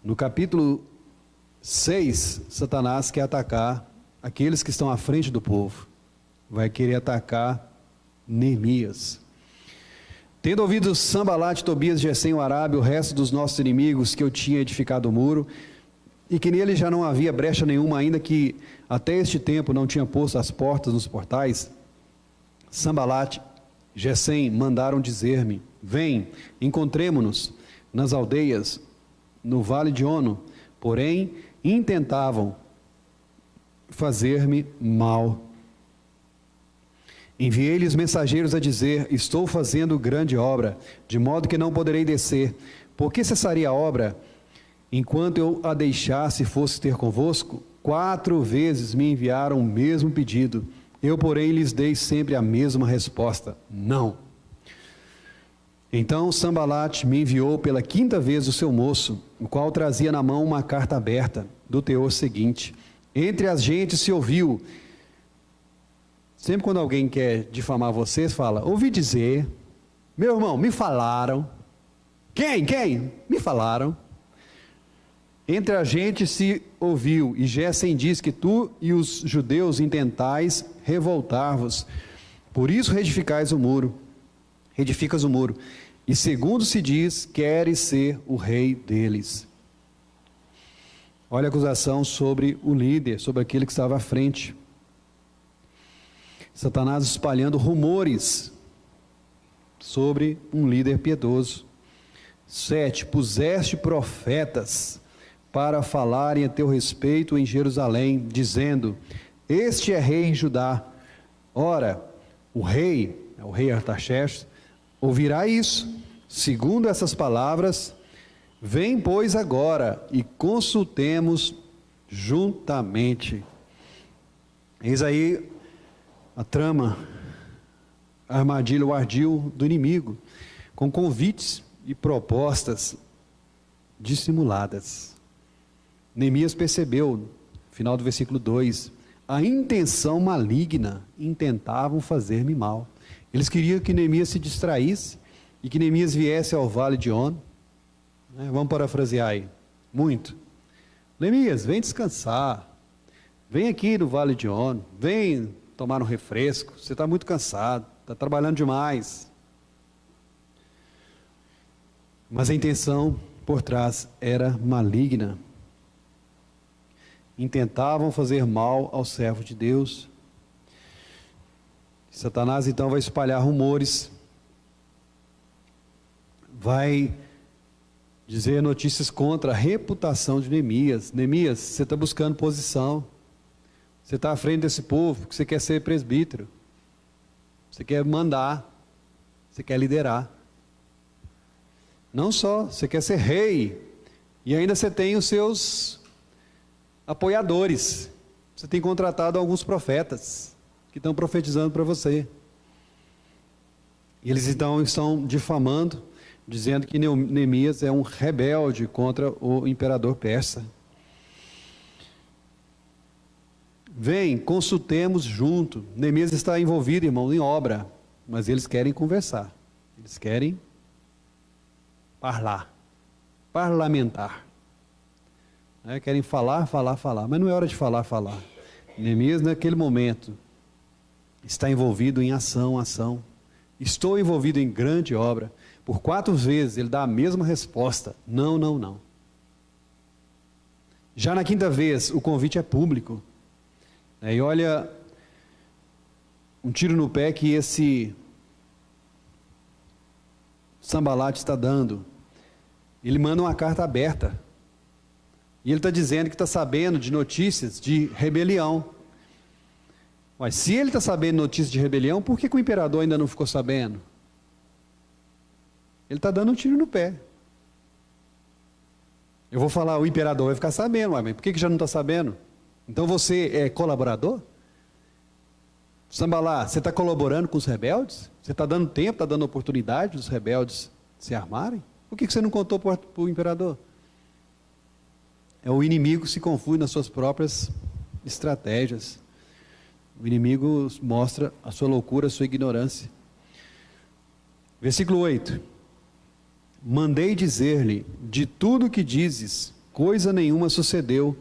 No capítulo 6, Satanás quer atacar aqueles que estão à frente do povo. Vai querer atacar Neemias. Tendo ouvido Sambalate, Tobias, Gesem, o Arábio, o resto dos nossos inimigos, que eu tinha edificado o muro, e que nele já não havia brecha nenhuma, ainda que até este tempo não tinha posto as portas nos portais, Sambalate, Gesem mandaram dizer-me: vem, encontremo-nos nas aldeias, no vale de Ono. Porém, intentavam fazer-me mal. Enviei-lhes mensageiros a dizer: estou fazendo grande obra, de modo que não poderei descer. Por que cessaria a obra, enquanto eu a deixasse e fosse ter convosco? 4 vezes me enviaram o mesmo pedido. Eu, porém, lhes dei sempre a mesma resposta: não. Então Sambalate me enviou pela 5ª vez o seu moço, o qual trazia na mão uma carta aberta, do teor seguinte: entre as gentes se ouviu Sempre quando alguém quer difamar vocês, fala: ouvi dizer, meu irmão, me falaram. Quem? Me falaram. Entre a gente se ouviu, e Gessem diz que tu e os judeus intentais revoltar-vos. Por isso reedificas o muro. E segundo se diz, queres ser o rei deles. Olha a acusação sobre o líder, sobre aquele que estava à frente. Satanás espalhando rumores sobre um líder piedoso. 7. Puseste profetas para falarem a teu respeito em Jerusalém, dizendo: este é rei em Judá. Ora, o rei Artaxerxes, ouvirá isso. Segundo essas palavras, vem, pois, agora e consultemos juntamente. Eis aí a trama, a armadilha, o ardil do inimigo, com convites e propostas dissimuladas. Neemias percebeu, no final do versículo 2, a intenção maligna, intentavam fazer-me mal. Eles queriam que Neemias se distraísse e que Neemias viesse ao vale de On. Vamos parafrasear aí, muito. Neemias, vem descansar, vem aqui no vale de On, vem tomar um refresco, você está muito cansado, está trabalhando demais. Mas a intenção por trás era maligna. Intentavam fazer mal ao servo de Deus. Satanás então vai espalhar rumores, vai dizer notícias contra a reputação de Neemias. Neemias, você está buscando posição, você está à frente desse povo, porque você quer ser presbítero, você quer mandar, você quer liderar. Não só, você quer ser rei, e ainda você tem os seus apoiadores, você tem contratado alguns profetas, que estão profetizando para você. E eles então estão difamando, dizendo que Neemias é um rebelde contra o imperador persa. Vem, consultemos junto. Neemias está envolvido, irmão, em obra, mas eles querem conversar, eles querem parlamentar. Querem falar, mas não é hora de falar. Neemias, naquele momento, está envolvido em ação. Estou envolvido em grande obra. Por 4 vezes ele dá a mesma resposta: não. Já na 5ª vez, o convite é público. E olha, um tiro no pé que esse Sanbalat está dando. Ele manda uma carta aberta. E ele está dizendo que está sabendo de notícias de rebelião. Mas se ele está sabendo de notícias de rebelião, por que o imperador ainda não ficou sabendo? Ele está dando um tiro no pé. Eu vou falar, o imperador vai ficar sabendo, mas por que já não está sabendo? Então você é colaborador? Sanbalat, você está colaborando com os rebeldes? Você está dando tempo, está dando oportunidade dos rebeldes se armarem? Por que você não contou para o imperador? O inimigo se confunde nas suas próprias estratégias. O inimigo mostra a sua loucura, a sua ignorância. Versículo 8. Mandei dizer-lhe, de tudo que dizes, coisa nenhuma sucedeu.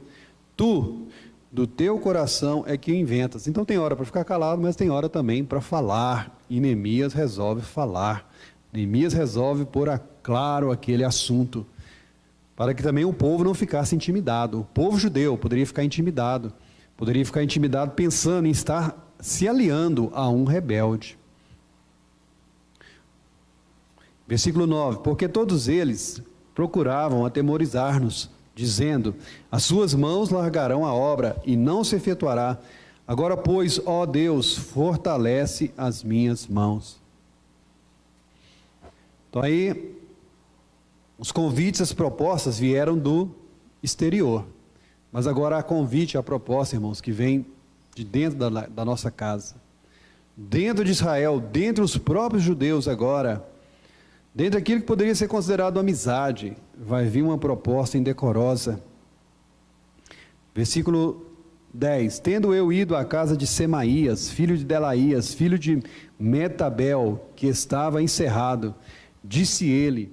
Tu, do teu coração é que o inventas. Então tem hora para ficar calado, mas tem hora também para falar. E Neemias resolve falar. Neemias resolve pôr claro aquele assunto, para que também o povo não ficasse intimidado. O povo judeu poderia ficar intimidado pensando em estar se aliando a um rebelde. Versículo 9, porque todos eles procuravam atemorizar-nos, dizendo, as suas mãos largarão a obra e não se efetuará. Agora, pois, ó Deus, fortalece as minhas mãos. Então aí, os convites, as propostas vieram do exterior. Mas agora há convite, a proposta, irmãos, que vem de dentro da nossa casa. Dentro de Israel, dentro dos próprios judeus agora, dentro daquilo que poderia ser considerado amizade, vai vir uma proposta indecorosa. Versículo 10. Tendo eu ido à casa de Semaías, filho de Delaías, filho de Metabel, que estava encerrado, disse ele: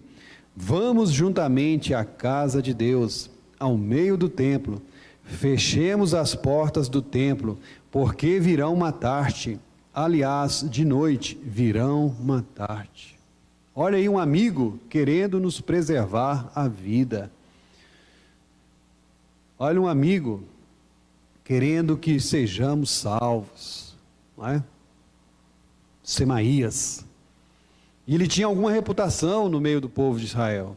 vamos juntamente à casa de Deus, ao meio do templo, fechemos as portas do templo, porque virão matar-te. Aliás, de noite virão matar-te. Olha aí um amigo querendo nos preservar a vida. Olha um amigo querendo que sejamos salvos, não é? Semaías. E ele tinha alguma reputação no meio do povo de Israel.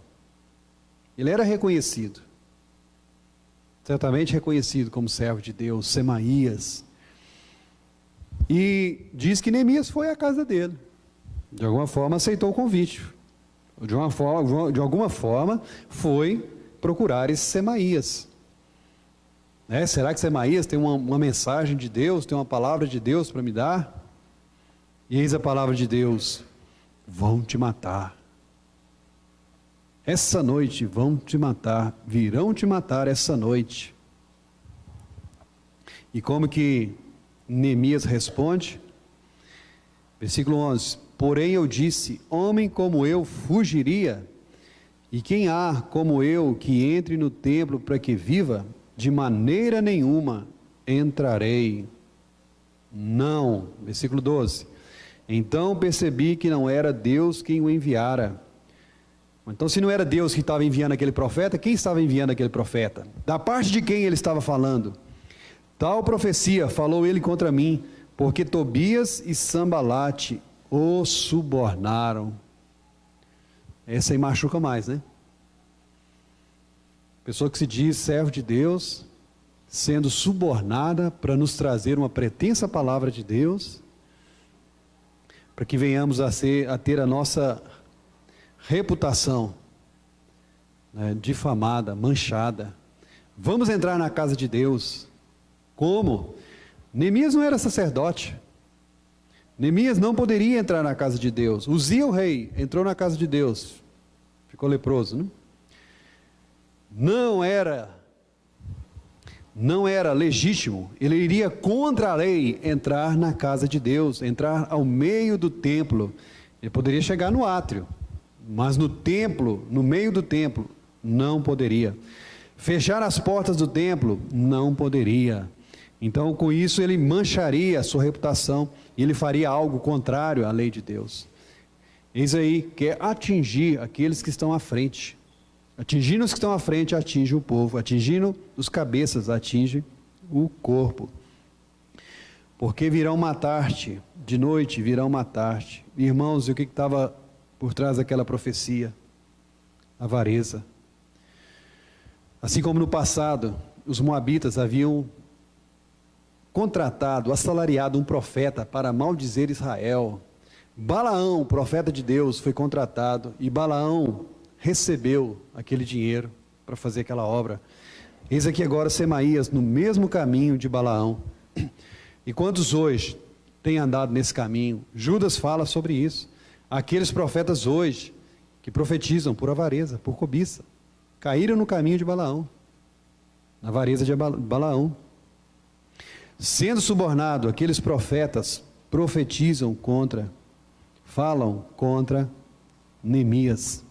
Ele era reconhecido, certamente reconhecido como servo de Deus, Semaías. E diz que Neemias foi à casa dele. De alguma forma aceitou o convite. De alguma forma foi procurar esse Semaías. Será que Semaías tem uma mensagem de Deus, tem uma palavra de Deus para me dar? E eis a palavra de Deus: vão te matar. Essa noite vão te matar, virão te matar essa noite. E como que Neemias responde? Versículo 11: porém eu disse, homem como eu fugiria, e quem há como eu que entre no templo para que viva? De maneira nenhuma entrarei. Não. Versículo 12: então percebi que não era Deus quem o enviara. Então, se não era Deus que estava enviando aquele profeta, quem estava enviando aquele profeta? Da parte de quem ele estava falando? Tal profecia falou ele contra mim, porque Tobias e Sambalate o subornaram. Essa aí machuca mais, né? Pessoa que se diz servo de Deus, sendo subornada para nos trazer uma pretensa palavra de Deus, para que venhamos a ter a nossa reputação, né, difamada, manchada. Vamos entrar na casa de Deus. Como? Neemias não era sacerdote. Neemias não poderia entrar na casa de Deus. Uzia, o rei, entrou na casa de Deus, ficou leproso, né? Não era legítimo, ele iria contra a lei entrar na casa de Deus, entrar ao meio do templo. Ele poderia chegar no átrio, mas no templo, no meio do templo, não poderia. Fechar as portas do templo, não poderia. Então, com isso, ele mancharia a sua reputação e ele faria algo contrário à lei de Deus. Eis aí, quer atingir aqueles que estão à frente. Atingindo os que estão à frente, atinge o povo. Atingindo os cabeças, atinge o corpo. Porque virão matar-te, de noite virão matar-te. Irmãos, e o que estava por trás daquela profecia? Avareza. Assim como no passado, os moabitas haviam contratado, assalariado um profeta para maldizer Israel. Balaão, profeta de Deus, foi contratado e Balaão recebeu aquele dinheiro para fazer aquela obra. Eis aqui agora Semaías no mesmo caminho de Balaão. E quantos hoje têm andado nesse caminho? Judas fala sobre isso. Aqueles profetas hoje que profetizam por avareza, por cobiça, caíram no caminho de Balaão, na avareza de Balaão. Sendo subornado, aqueles profetas profetizam falam contra Neemias.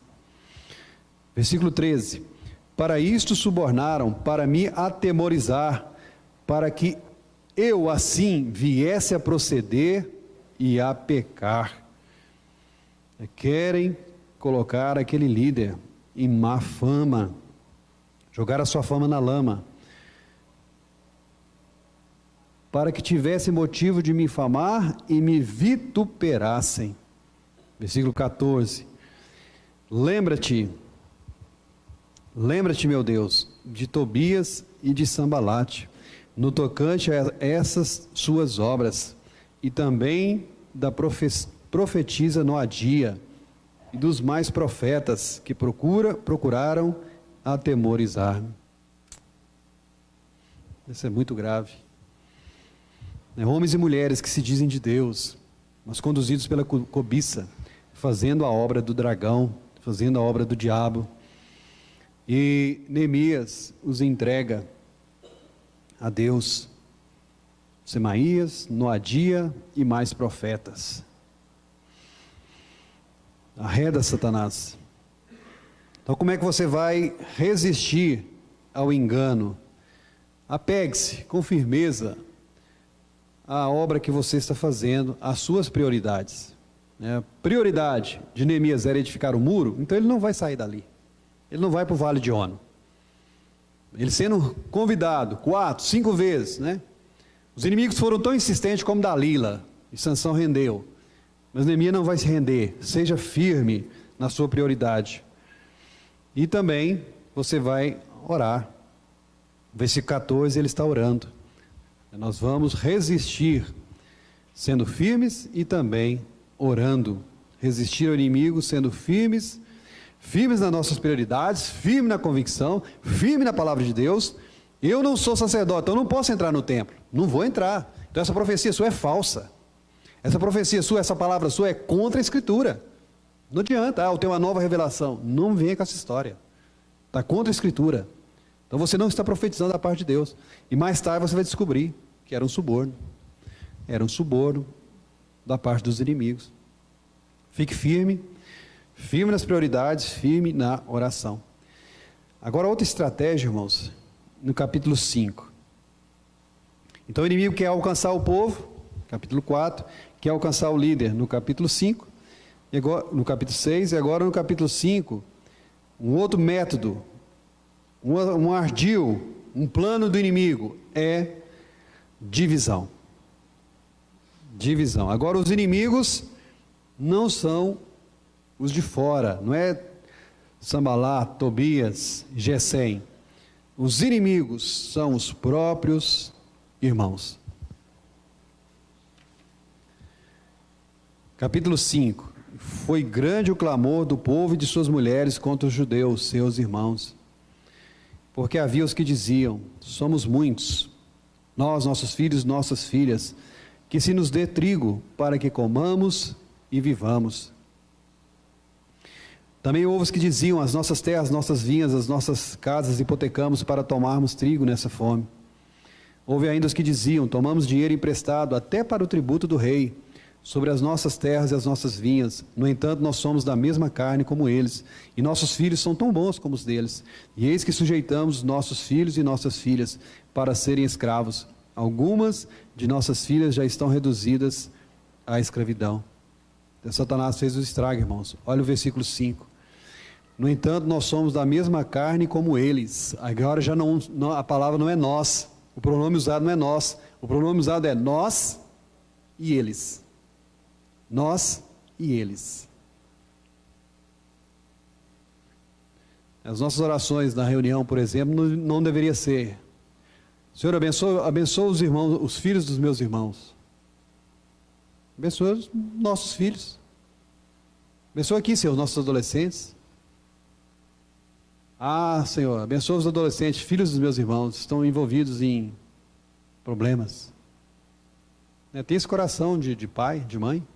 Versículo 13: para isto subornaram, para me atemorizar, para que eu assim viesse a proceder e a pecar. Querem colocar aquele líder em má fama, jogar a sua fama na lama, para que tivesse motivo de me infamar e me vituperassem. Versículo 14: lembra-te, meu Deus, de Tobias e de Sambalate, no tocante a essas suas obras, e também da profetisa Noadia, e dos mais profetas que procuraram atemorizar-me. Isso é muito grave. Homens e mulheres que se dizem de Deus, mas conduzidos pela cobiça, fazendo a obra do dragão, fazendo a obra do diabo. E Neemias os entrega a Deus Semaías, Noadia e mais profetas. Arreda Satanás. Então como é que você vai resistir ao engano? Apegue-se com firmeza à obra que você está fazendo, às suas prioridades. A prioridade de Neemias era edificar o muro, então ele não vai sair dali. Ele não vai para o Vale de Ono. Ele sendo convidado 4, 5 vezes, né? Os inimigos foram tão insistentes como Dalila, e Sansão rendeu. Mas Neemias não vai se render. Seja firme na sua prioridade. E também você vai orar. Versículo 14, ele está orando. Nós vamos resistir, sendo firmes e também orando. Resistir ao inimigo, sendo firmes nas nossas prioridades, firme na convicção, firme na palavra de Deus. Eu não sou sacerdote, então eu não posso entrar no templo. Não vou entrar. Então essa profecia sua é falsa. Essa profecia sua, essa palavra sua é contra a Escritura. Não adianta, eu tenho uma nova revelação. Não venha com essa história. Está contra a Escritura. Então você não está profetizando da parte de Deus. E mais tarde você vai descobrir que era um suborno. Era um suborno da parte dos inimigos. Fique firme nas prioridades, firme na oração. Agora outra estratégia, irmãos, no capítulo 5. Então o inimigo quer alcançar o povo, capítulo 4, quer alcançar o líder no capítulo 5, e agora, no capítulo 6, e agora no capítulo 5, um outro método, um ardil, um plano do inimigo é divisão. Divisão. Agora os inimigos não são os de fora, não é Sambalá, Tobias, Gesem. Os inimigos são os próprios irmãos. Capítulo 5. Foi grande o clamor do povo e de suas mulheres contra os judeus, seus irmãos. Porque havia os que diziam: somos muitos, nós, nossos filhos, nossas filhas, que se nos dê trigo para que comamos e vivamos. Também houve os que diziam: as nossas terras, nossas vinhas, as nossas casas hipotecamos para tomarmos trigo nessa fome. Houve ainda os que diziam: tomamos dinheiro emprestado até para o tributo do rei, sobre as nossas terras e as nossas vinhas. No entanto, nós somos da mesma carne como eles, e nossos filhos são tão bons como os deles. E eis que sujeitamos nossos filhos e nossas filhas para serem escravos. Algumas de nossas filhas já estão reduzidas à escravidão. Então, Satanás fez o estrago, irmãos. Olha o versículo 5. No entanto, nós somos da mesma carne como eles. Agora já não, a palavra não é nós. O pronome usado não é nós. O pronome usado é nós e eles. Nós e eles. As nossas orações na reunião, por exemplo, não deveria ser: Senhor, abençoa os irmãos, os filhos dos meus irmãos. Abençoa os nossos filhos. Abençoa aqui, Senhor, os nossos adolescentes. Ah, Senhor, abençoa os adolescentes, filhos dos meus irmãos, estão envolvidos em problemas. Tem esse coração de pai, de mãe.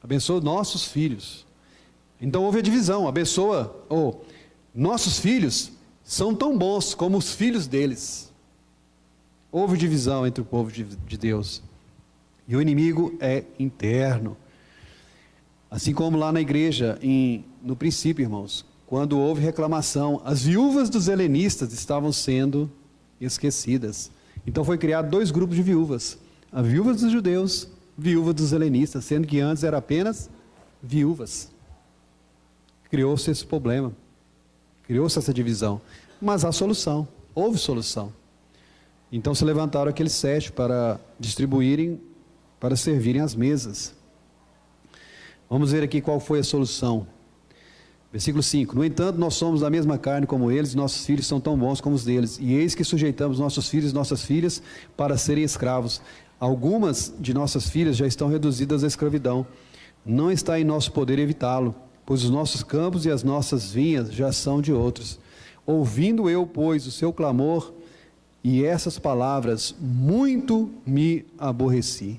Abençoa nossos filhos. Então houve a divisão. Abençoa, nossos filhos são tão bons como os filhos deles. Houve divisão entre o povo de Deus. E o inimigo é interno. Assim como lá na igreja, no princípio, irmãos, quando houve reclamação, as viúvas dos helenistas estavam sendo esquecidas. Então foi criado 2 grupos de viúvas: a viúva dos judeus, viúva dos helenistas, sendo que antes era apenas viúvas. Criou-se esse problema, criou-se essa divisão, mas há solução, houve solução. Então se levantaram aqueles 7 para distribuírem, para servirem às mesas. Vamos ver aqui qual foi a solução. Versículo 5. No entanto, nós somos da mesma carne como eles, nossos filhos são tão bons como os deles, e eis que sujeitamos nossos filhos e nossas filhas para serem escravos. Algumas de nossas filhas já estão reduzidas à escravidão. Não está em nosso poder evitá-lo, pois os nossos campos e as nossas vinhas já são de outros. Ouvindo eu, pois, o seu clamor e essas palavras, muito me aborreci.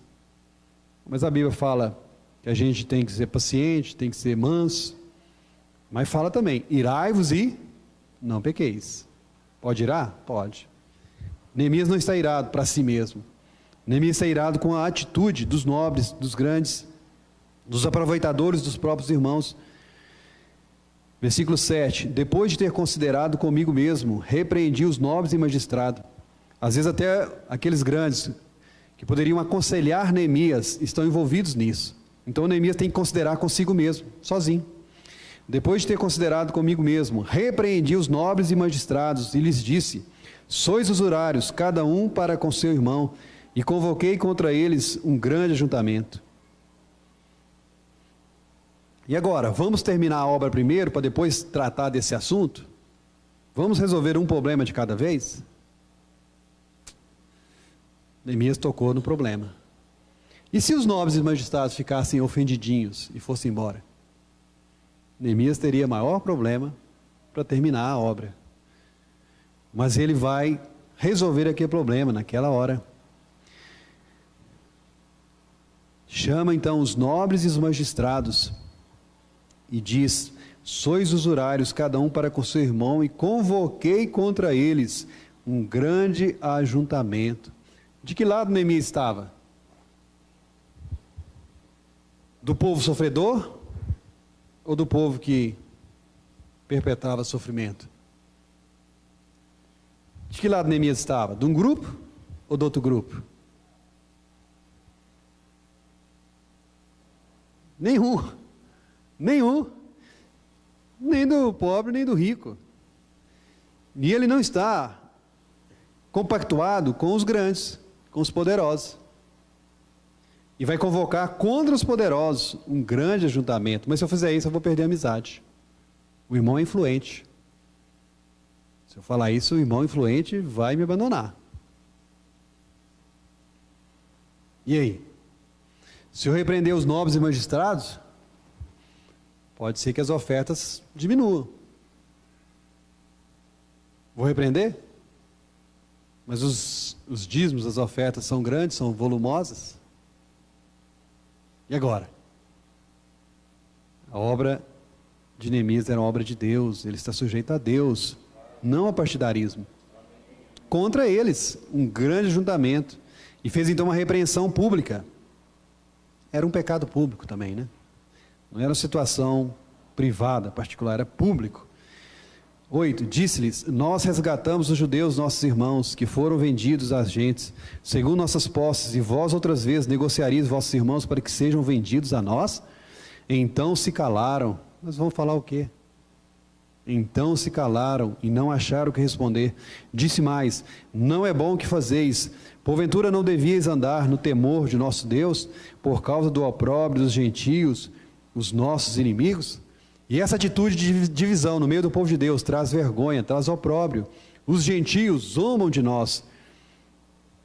Mas a Bíblia fala que a gente tem que ser paciente, tem que ser manso, mas fala também: irai-vos e não pequeis. Pode irar? Pode. Neemias não está irado para si mesmo. Neemias está irado com a atitude dos nobres, dos grandes, dos aproveitadores dos próprios irmãos. Versículo 7, depois de ter considerado comigo mesmo, repreendi os nobres e magistrados. Às vezes até aqueles grandes que poderiam aconselhar Neemias estão envolvidos nisso. Então Neemias tem que considerar consigo mesmo, sozinho. Depois de ter considerado comigo mesmo, repreendi os nobres e magistrados e lhes disse: sois usurários, cada um para com seu irmão, e convoquei contra eles um grande ajuntamento. E agora, vamos terminar a obra primeiro, para depois tratar desse assunto? Vamos resolver um problema de cada vez? Neemias tocou no problema. E se os nobres e magistrados ficassem ofendidinhos e fossem embora? Neemias teria maior problema para terminar a obra. Mas ele vai resolver aquele problema naquela hora. Chama então os nobres e os magistrados e diz: sois usurários, cada um para com seu irmão, e convoquei contra eles um grande ajuntamento. De que lado Neemias estava? Do povo sofredor ou do povo que perpetrava sofrimento? De que lado Neemias estava? De um grupo ou do outro grupo? Nenhum. Nem do pobre, nem do rico. E ele não está compactuado com os grandes, com os poderosos. E vai convocar contra os poderosos um grande ajuntamento. Mas se eu fizer isso, eu vou perder a amizade. O irmão é influente. Se eu falar isso, o irmão influente vai me abandonar. E aí? Se eu repreender os nobres e magistrados, pode ser que as ofertas diminuam. Vou repreender? Mas os dízimos, as ofertas são grandes, são volumosas. E agora? A obra de Neemias era uma obra de Deus, ele está sujeito a Deus, não a partidarismo. Contra eles, um grande ajuntamento, e fez então uma repreensão pública. Era um pecado público também, né? Não era uma situação privada, particular, era público. 8, disse-lhes: nós resgatamos os judeus, nossos irmãos, que foram vendidos às gentes, segundo nossas posses, e vós outras vezes negociareis vossos irmãos para que sejam vendidos a nós? Então se calaram. Mas vamos falar o quê? Então se calaram e não acharam o que responder. Disse mais: não é bom o que fazeis. Porventura não devíeis andar no temor de nosso Deus, por causa do opróbrio dos gentios, os nossos inimigos? E essa atitude de divisão no meio do povo de Deus traz vergonha, traz opróbrio. Os gentios zombam de nós.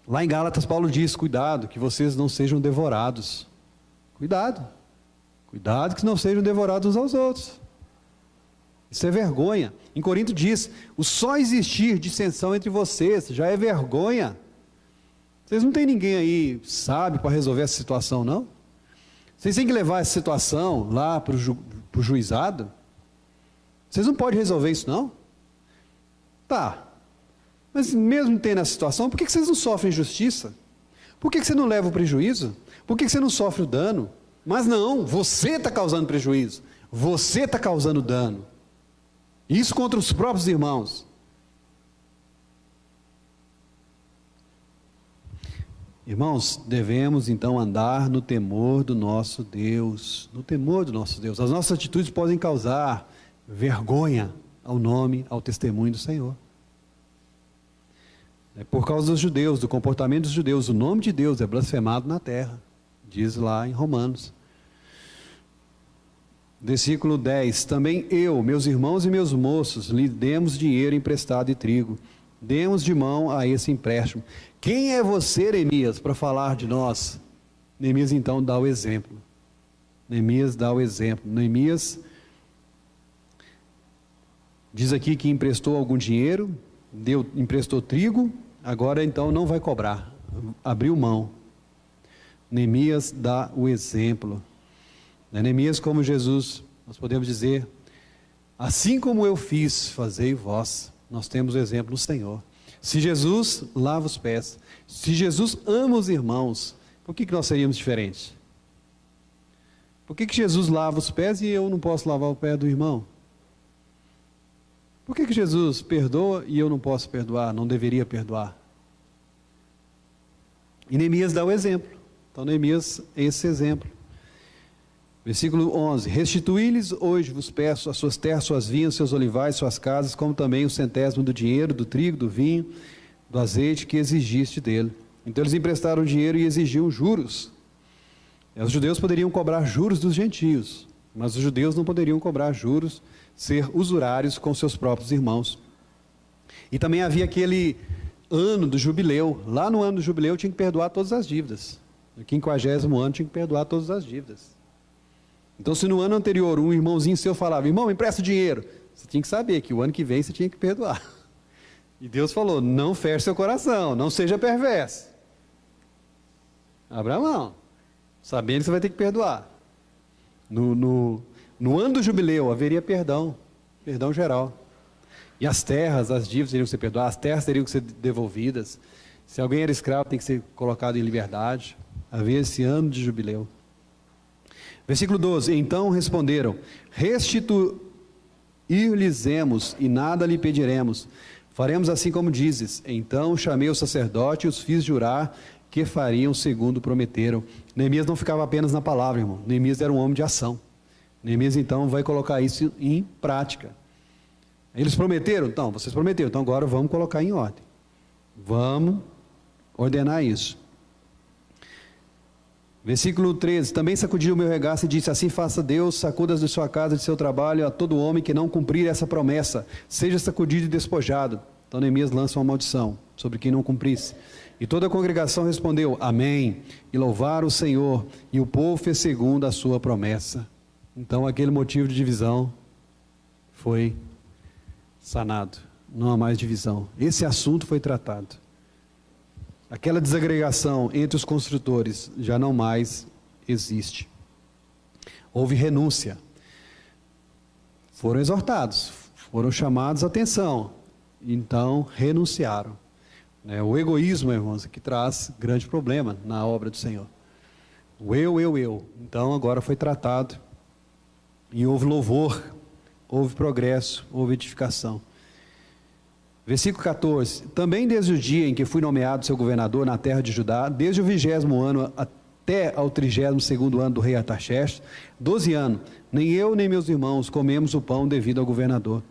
Lá em Gálatas, Paulo diz: cuidado, que vocês não sejam devorados. Cuidado que não sejam devorados uns aos outros. Isso é vergonha. Em Corinto diz: o só existir dissensão entre vocês já é vergonha. Vocês não têm ninguém aí sábio para resolver essa situação, não? Vocês têm que levar essa situação lá para o juizado? Vocês não podem resolver isso, não? Tá. Mas mesmo tendo essa situação, por que vocês não sofrem injustiça? Por que você não leva o prejuízo? Por que você não sofre o dano? Mas não, você está causando prejuízo. Você está causando dano. Isso contra os próprios irmãos. Irmãos, devemos então andar no temor do nosso Deus. No temor do nosso Deus. As nossas atitudes podem causar vergonha ao nome, ao testemunho do Senhor. É por causa dos judeus, do comportamento dos judeus, o nome de Deus é blasfemado na terra. Diz lá em Romanos. Versículo 10. Também eu, meus irmãos e meus moços, lhe demos dinheiro emprestado e trigo. Demos de mão a esse empréstimo. Quem é você, Neemias, para falar de nós? Neemias então dá o exemplo. Neemias dá o exemplo. Neemias diz aqui que emprestou algum dinheiro, emprestou trigo, agora então não vai cobrar. Abriu mão. Neemias dá o exemplo. Neemias, como Jesus, nós podemos dizer: assim como eu fiz, fazei vós. Nós temos o exemplo do Senhor. Se Jesus lava os pés, se Jesus ama os irmãos, por que nós seríamos diferentes? Por que Jesus lava os pés e eu não posso lavar o pé do irmão? Por que Jesus perdoa e eu não posso perdoar, não deveria perdoar? E Neemias dá o exemplo. Então Neemias é esse exemplo. Versículo 11: restituí-lhes hoje, vos peço, as suas terras, suas vinhas, seus olivais, suas casas, como também o centésimo do dinheiro, do trigo, do vinho, do azeite que exigiste dele. Então eles emprestaram dinheiro e exigiam juros. Os judeus poderiam cobrar juros dos gentios, mas os judeus não poderiam cobrar juros, ser usurários com seus próprios irmãos. E também havia aquele ano do jubileu. Lá no ano do jubileu tinha que perdoar todas as dívidas. No 50º ano tinha que perdoar todas as dívidas. Então, se no ano anterior um irmãozinho seu falava, irmão, me empresta dinheiro, você tinha que saber que o ano que vem você tinha que perdoar. E Deus falou, não feche seu coração, não seja perverso. Abra a mão, sabendo que você vai ter que perdoar. No ano do jubileu haveria perdão geral. E as terras, as dívidas teriam que ser perdoadas, as terras teriam que ser devolvidas. Se alguém era escravo, tem que ser colocado em liberdade. Havia esse ano de jubileu. Versículo 12: então responderam, restituir-lhes-emos e nada lhe pediremos. Faremos assim como dizes. Então chamei o sacerdote e os fiz jurar que fariam segundo prometeram. Neemias não ficava apenas na palavra, irmão. Neemias era um homem de ação. Neemias então vai colocar isso em prática. Eles prometeram? Então, vocês prometeram. Então agora vamos colocar em ordem. Vamos ordenar isso. Versículo 13, também sacudiu o meu regaço e disse, assim faça Deus, sacudas de sua casa e de seu trabalho a todo homem que não cumprir essa promessa, seja sacudido e despojado. Então Neemias lança uma maldição sobre quem não cumprisse. E toda a congregação respondeu, amém, e louvaram o Senhor, e o povo fez segundo a sua promessa. Então aquele motivo de divisão foi sanado, não há mais divisão. Esse assunto foi tratado. Aquela desagregação entre os construtores já não mais existe. Houve renúncia. Foram exortados, foram chamados à atenção, então renunciaram. O egoísmo, irmãos, que traz grande problema na obra do Senhor. O eu. Então agora foi tratado e houve louvor, houve progresso, houve edificação. Versículo 14, também desde o dia em que fui nomeado seu governador na terra de Judá, desde o 20º ano até ao 32º ano do rei Artaxerxes, 12 anos, nem eu nem meus irmãos comemos o pão devido ao governador.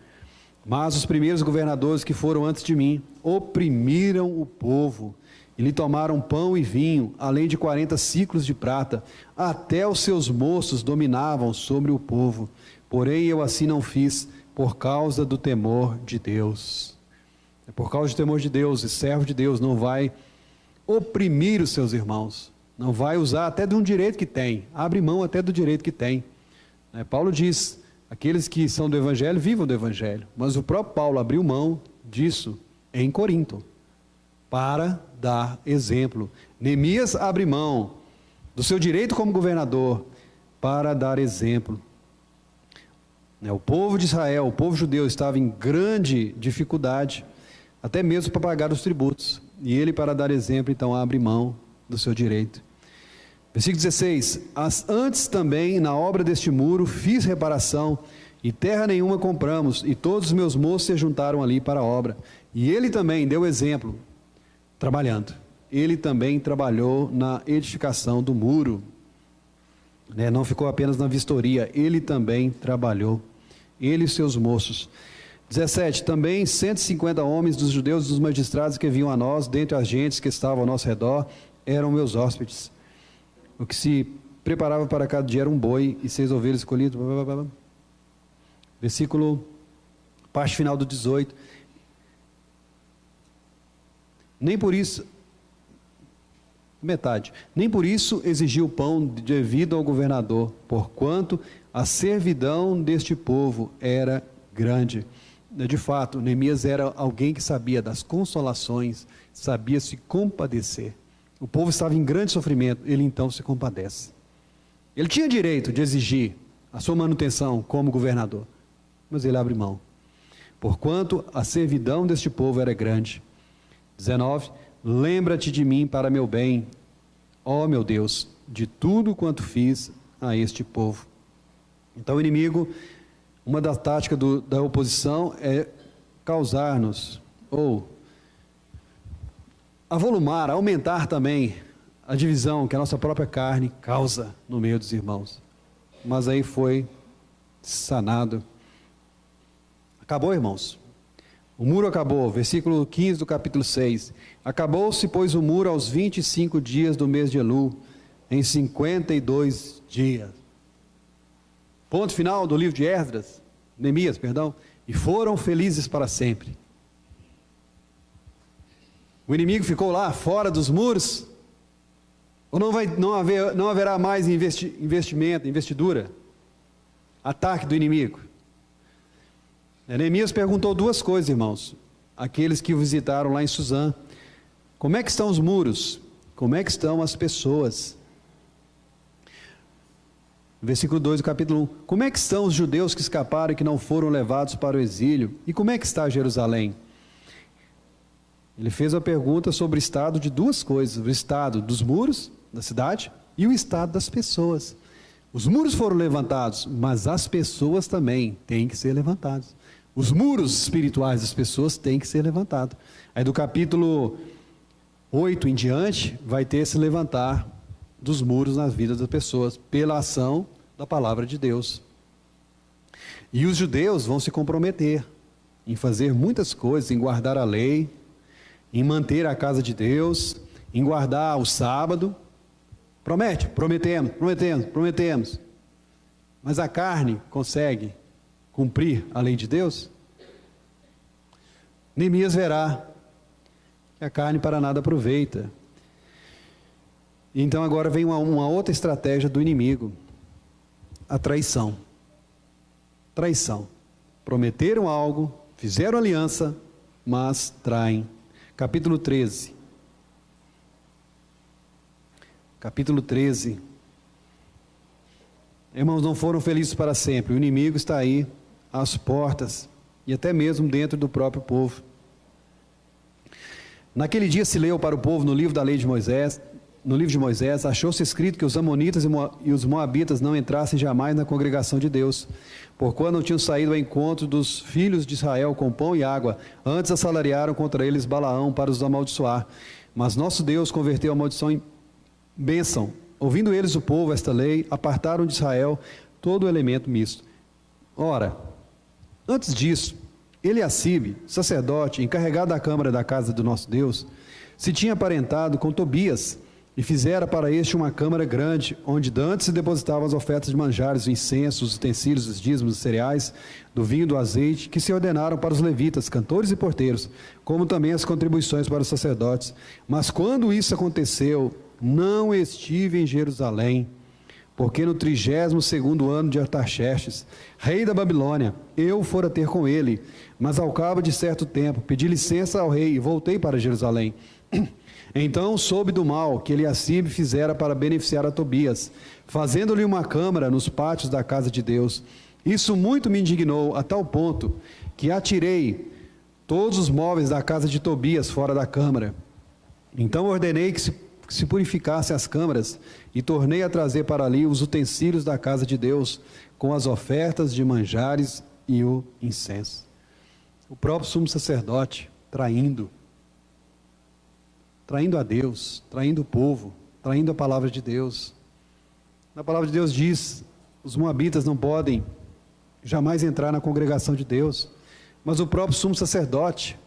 Mas os primeiros governadores que foram antes de mim, oprimiram o povo, e lhe tomaram pão e vinho, além de 40 ciclos de prata, até os seus moços dominavam sobre o povo, porém eu assim não fiz, por causa do temor de Deus. É por causa do temor de Deus, e servo de Deus não vai oprimir os seus irmãos, não vai usar até de um direito que tem, abre mão até do direito que tem. Paulo diz, aqueles que são do Evangelho, vivam do Evangelho, mas o próprio Paulo abriu mão disso em Corinto, para dar exemplo. Neemias abre mão do seu direito como governador, para dar exemplo. O povo de Israel, o povo judeu estava em grande dificuldade, até mesmo para pagar os tributos. E ele, para dar exemplo, então abre mão do seu direito. Versículo 16, antes também, na obra deste muro, fiz reparação, e terra nenhuma compramos, e todos os meus moços se juntaram ali para a obra. E ele também deu exemplo, trabalhando. Ele também trabalhou na edificação do muro. Não ficou apenas na vistoria, ele também trabalhou. Ele e seus moços. 17, também 150 homens dos judeus e dos magistrados que vinham a nós, dentre as gentes que estavam ao nosso redor, eram meus hóspedes. O que se preparava para cada dia era um boi e 6 ovelhas escolhidas. Versículo, parte final do 18. Nem por isso exigiu o pão devido ao governador, porquanto a servidão deste povo era grande. De fato, Neemias era alguém que sabia das consolações, sabia se compadecer. O povo estava em grande sofrimento, ele então se compadece. Ele tinha direito de exigir a sua manutenção como governador, mas ele abre mão. Porquanto a servidão deste povo era grande. 19. Lembra-te de mim para meu bem, ó meu Deus, de tudo quanto fiz a este povo. Então o inimigo, uma das táticas da oposição é causar-nos, ou avolumar, aumentar também a divisão que a nossa própria carne causa no meio dos irmãos. Mas aí foi sanado. Acabou, irmãos. O muro acabou, versículo 15 do capítulo 6. Acabou-se, pois, o muro aos 25 dias do mês de Elul, em 52 dias. Ponto final do livro de Neemias, perdão. E foram felizes para sempre. O inimigo ficou lá, fora dos muros? Ou não haverá mais investidura? Ataque do inimigo? Neemias perguntou duas coisas, irmãos. Aqueles que o visitaram lá em Suzã. Como é que estão os muros? Como é que estão as pessoas? Versículo 2 do capítulo 1. Como é que estão os judeus que escaparam e que não foram levados para o exílio? E como é que está Jerusalém? Ele fez a pergunta sobre o estado de duas coisas: o estado dos muros da cidade e o estado das pessoas. Os muros foram levantados, mas as pessoas também têm que ser levantadas. Os muros espirituais das pessoas têm que ser levantados. Aí do capítulo 8 em diante, vai ter esse levantar dos muros nas vidas das pessoas, pela ação da palavra de Deus. E os judeus vão se comprometer em fazer muitas coisas, em guardar a lei, em manter a casa de Deus, em guardar o sábado. Prometemos. Mas a carne consegue cumprir a lei de Deus? Neemias verá que a carne para nada aproveita. Então agora vem uma outra estratégia do inimigo: a traição. Traição. Prometeram algo, fizeram aliança, mas traem. Capítulo 13. Capítulo 13. Irmãos, não foram felizes para sempre. O inimigo está aí, às portas, e até mesmo dentro do próprio povo. Naquele dia se leu para o povo no livro da lei de Moisés, achou-se escrito que os amonitas e os moabitas não entrassem jamais na congregação de Deus, porquanto não tinham saído ao encontro dos filhos de Israel com pão e água, antes assalariaram contra eles Balaão para os amaldiçoar. Mas nosso Deus converteu a maldição em bênção. Ouvindo eles o povo esta lei, apartaram de Israel todo o elemento misto. Ora, antes disso, Eliacibe, sacerdote, encarregado da câmara da casa do nosso Deus, se tinha aparentado com Tobias, e fizera para este uma câmara grande, onde dantes se depositavam as ofertas de manjares, o incenso, os utensílios, os dízimos, os cereais, do vinho, do azeite, que se ordenaram para os levitas, cantores e porteiros, como também as contribuições para os sacerdotes. Mas quando isso aconteceu, não estive em Jerusalém, porque no 32º ano de Artaxerxes, rei da Babilônia, eu fora ter com ele, mas ao cabo de certo tempo, pedi licença ao rei e voltei para Jerusalém. Então soube do mal que Eliacibe fizera para beneficiar a Tobias, fazendo-lhe uma câmara nos pátios da casa de Deus. Isso muito me indignou, a tal ponto que atirei todos os móveis da casa de Tobias fora da câmara. Então ordenei que se purificassem as câmaras e tornei a trazer para ali os utensílios da casa de Deus, com as ofertas de manjares e o incenso. O próprio sumo sacerdote traindo a Deus, traindo o povo, traindo a palavra de Deus. A palavra de Deus diz: os moabitas não podem jamais entrar na congregação de Deus, mas o próprio sumo sacerdote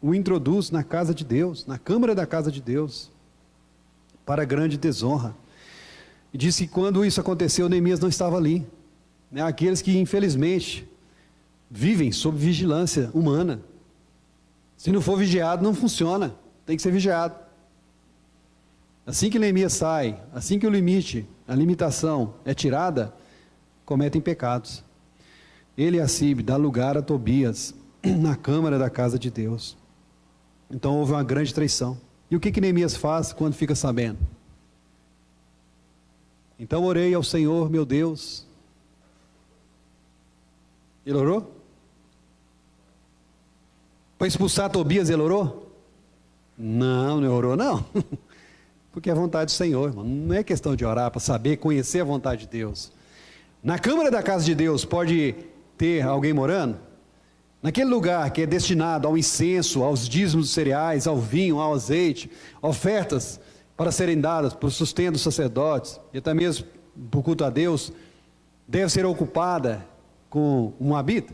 o introduz na casa de Deus, na câmara da casa de Deus, para grande desonra. E disse que quando isso aconteceu, Neemias não estava ali. Aqueles que infelizmente vivem sob vigilância humana, se não for vigiado não funciona, tem que ser vigiado. Assim que Neemias sai, assim que a limitação é tirada, cometem pecados. Eliacibe dá lugar a Tobias na câmara da casa de Deus. Então houve uma grande traição. E o que Neemias faz quando fica sabendo? Então orei ao Senhor, meu Deus. Ele orou? Para expulsar Tobias, ele orou? Não orou, não. Porque é a vontade do Senhor, irmão. Não é questão de orar para saber, conhecer a vontade de Deus. Na câmara da casa de Deus pode ter alguém morando? Naquele lugar que é destinado ao incenso, aos dízimos dos cereais, ao vinho, ao azeite, ofertas para serem dadas para o sustento dos sacerdotes, e até mesmo para o culto a Deus, deve ser ocupada com um habita?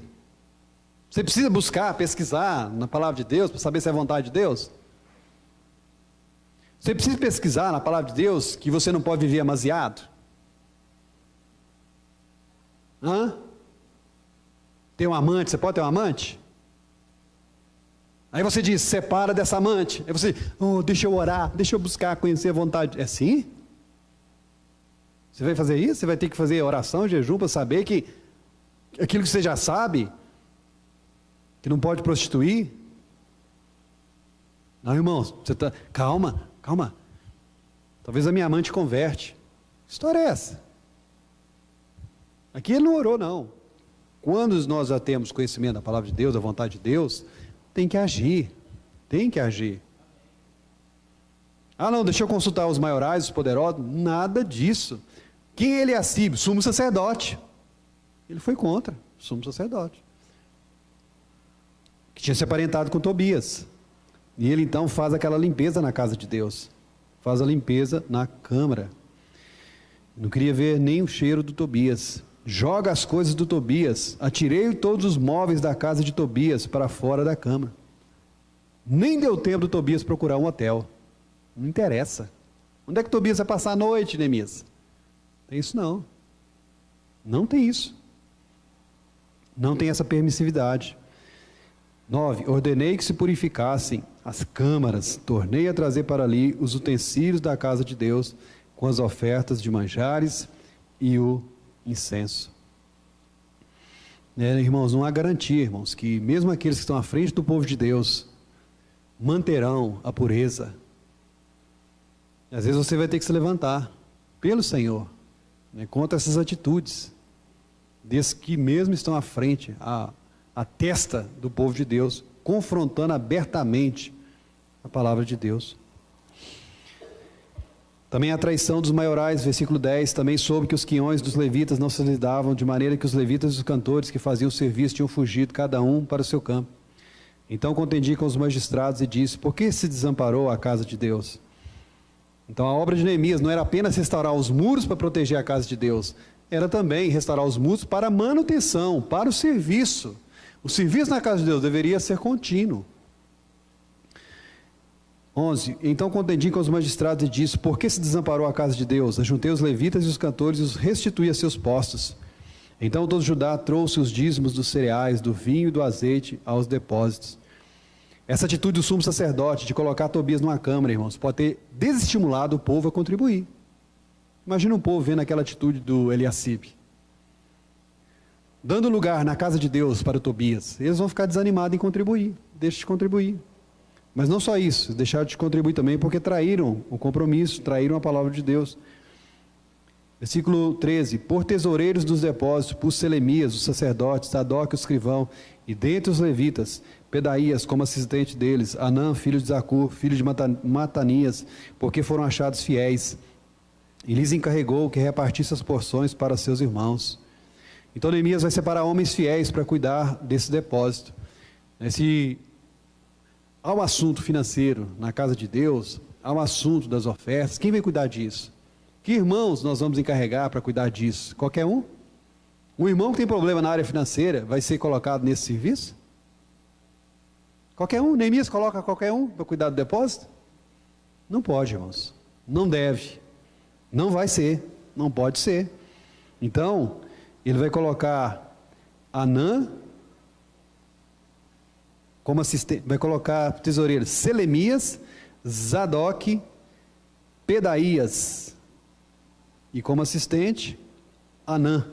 Você precisa buscar, pesquisar na palavra de Deus para saber se é a vontade de Deus? Você precisa pesquisar na palavra de Deus que você não pode viver amasiado? Tem um amante, você pode ter um amante? Aí você diz, separa dessa amante. Aí você, deixa eu orar, deixa eu buscar, conhecer a vontade. É assim? Você vai fazer isso? Você vai ter que fazer oração, jejum, para saber que aquilo que você já sabe, que não pode prostituir? Não, irmãos, você está... Calma. Talvez a minha amante converte. Que história é essa? Aqui ele não orou, não. Quando nós já temos conhecimento da palavra de Deus, da vontade de Deus, tem que agir. Não, deixa eu consultar os maiorais, os poderosos. Nada disso. Quem ele é Eliacibe? Sumo sacerdote. Ele foi contra, sumo sacerdote. Que tinha se aparentado com Tobias. E ele então faz aquela limpeza na casa de Deus. Faz a limpeza na câmara. Não queria ver nem o cheiro do Tobias. Joga as coisas do Tobias. Atirei todos os móveis da casa de Tobias para fora da câmara. Nem deu tempo do Tobias procurar um hotel. Não interessa. Onde é que Tobias vai passar a noite, Neemias? Tem isso não. Não tem isso. Não tem essa permissividade. 9. Ordenei que se purificassem as câmaras. Tornei a trazer para ali os utensílios da casa de Deus, com as ofertas de manjares e o incenso. Irmãos, não há garantia, irmãos, que mesmo aqueles que estão à frente do povo de Deus manterão a pureza. Às vezes você vai ter que se levantar pelo Senhor, contra essas atitudes desses que mesmo estão à frente, a testa do povo de Deus, confrontando abertamente a palavra de Deus. Também a traição dos maiorais, versículo 10, também soube que os quiões dos levitas não se lidavam, de maneira que os levitas e os cantores que faziam o serviço tinham fugido, cada um para o seu campo. Então contendi com os magistrados e disse, por que se desamparou a casa de Deus? Então a obra de Neemias não era apenas restaurar os muros para proteger a casa de Deus, era também restaurar os muros para a manutenção, para o serviço. O serviço na casa de Deus deveria ser contínuo. 11. Então contendi com os magistrados e disse, por que se desamparou a casa de Deus? Ajuntei os levitas e os cantores e os restituí a seus postos. Então todo Judá trouxe os dízimos dos cereais, do vinho e do azeite aos depósitos. Essa atitude do sumo sacerdote de colocar Tobias numa câmara, irmãos, pode ter desestimulado o povo a contribuir. Imagina um povo vendo aquela atitude do Eliacibe. Dando lugar na casa de Deus para o Tobias, eles vão ficar desanimados em contribuir. Deixa de contribuir. Mas não só isso, deixaram de contribuir também porque traíram o compromisso, traíram a palavra de Deus. Versículo 13, por tesoureiros dos depósitos, por Selemias, os sacerdotes, Sadoc, o escrivão, e dentre os levitas, Pedaías, como assistente deles, Anã, filho de Zacur, filho de Matanias, porque foram achados fiéis, e lhes encarregou que repartisse as porções para seus irmãos. Então Neemias vai separar homens fiéis para cuidar desse depósito. Há um assunto financeiro na casa de Deus, há um assunto das ofertas, quem vai cuidar disso? Que irmãos nós vamos encarregar para cuidar disso? Qualquer um? Um irmão que tem problema na área financeira vai ser colocado nesse serviço? Qualquer um? Neemias coloca qualquer um para cuidar do depósito? Não pode, irmãos. Não deve. Não vai ser. Não pode ser. Então, ele vai colocar Anã como assistente, vai colocar tesoureiro Selemias, Sadoc, Pedaías, e como assistente, Anã.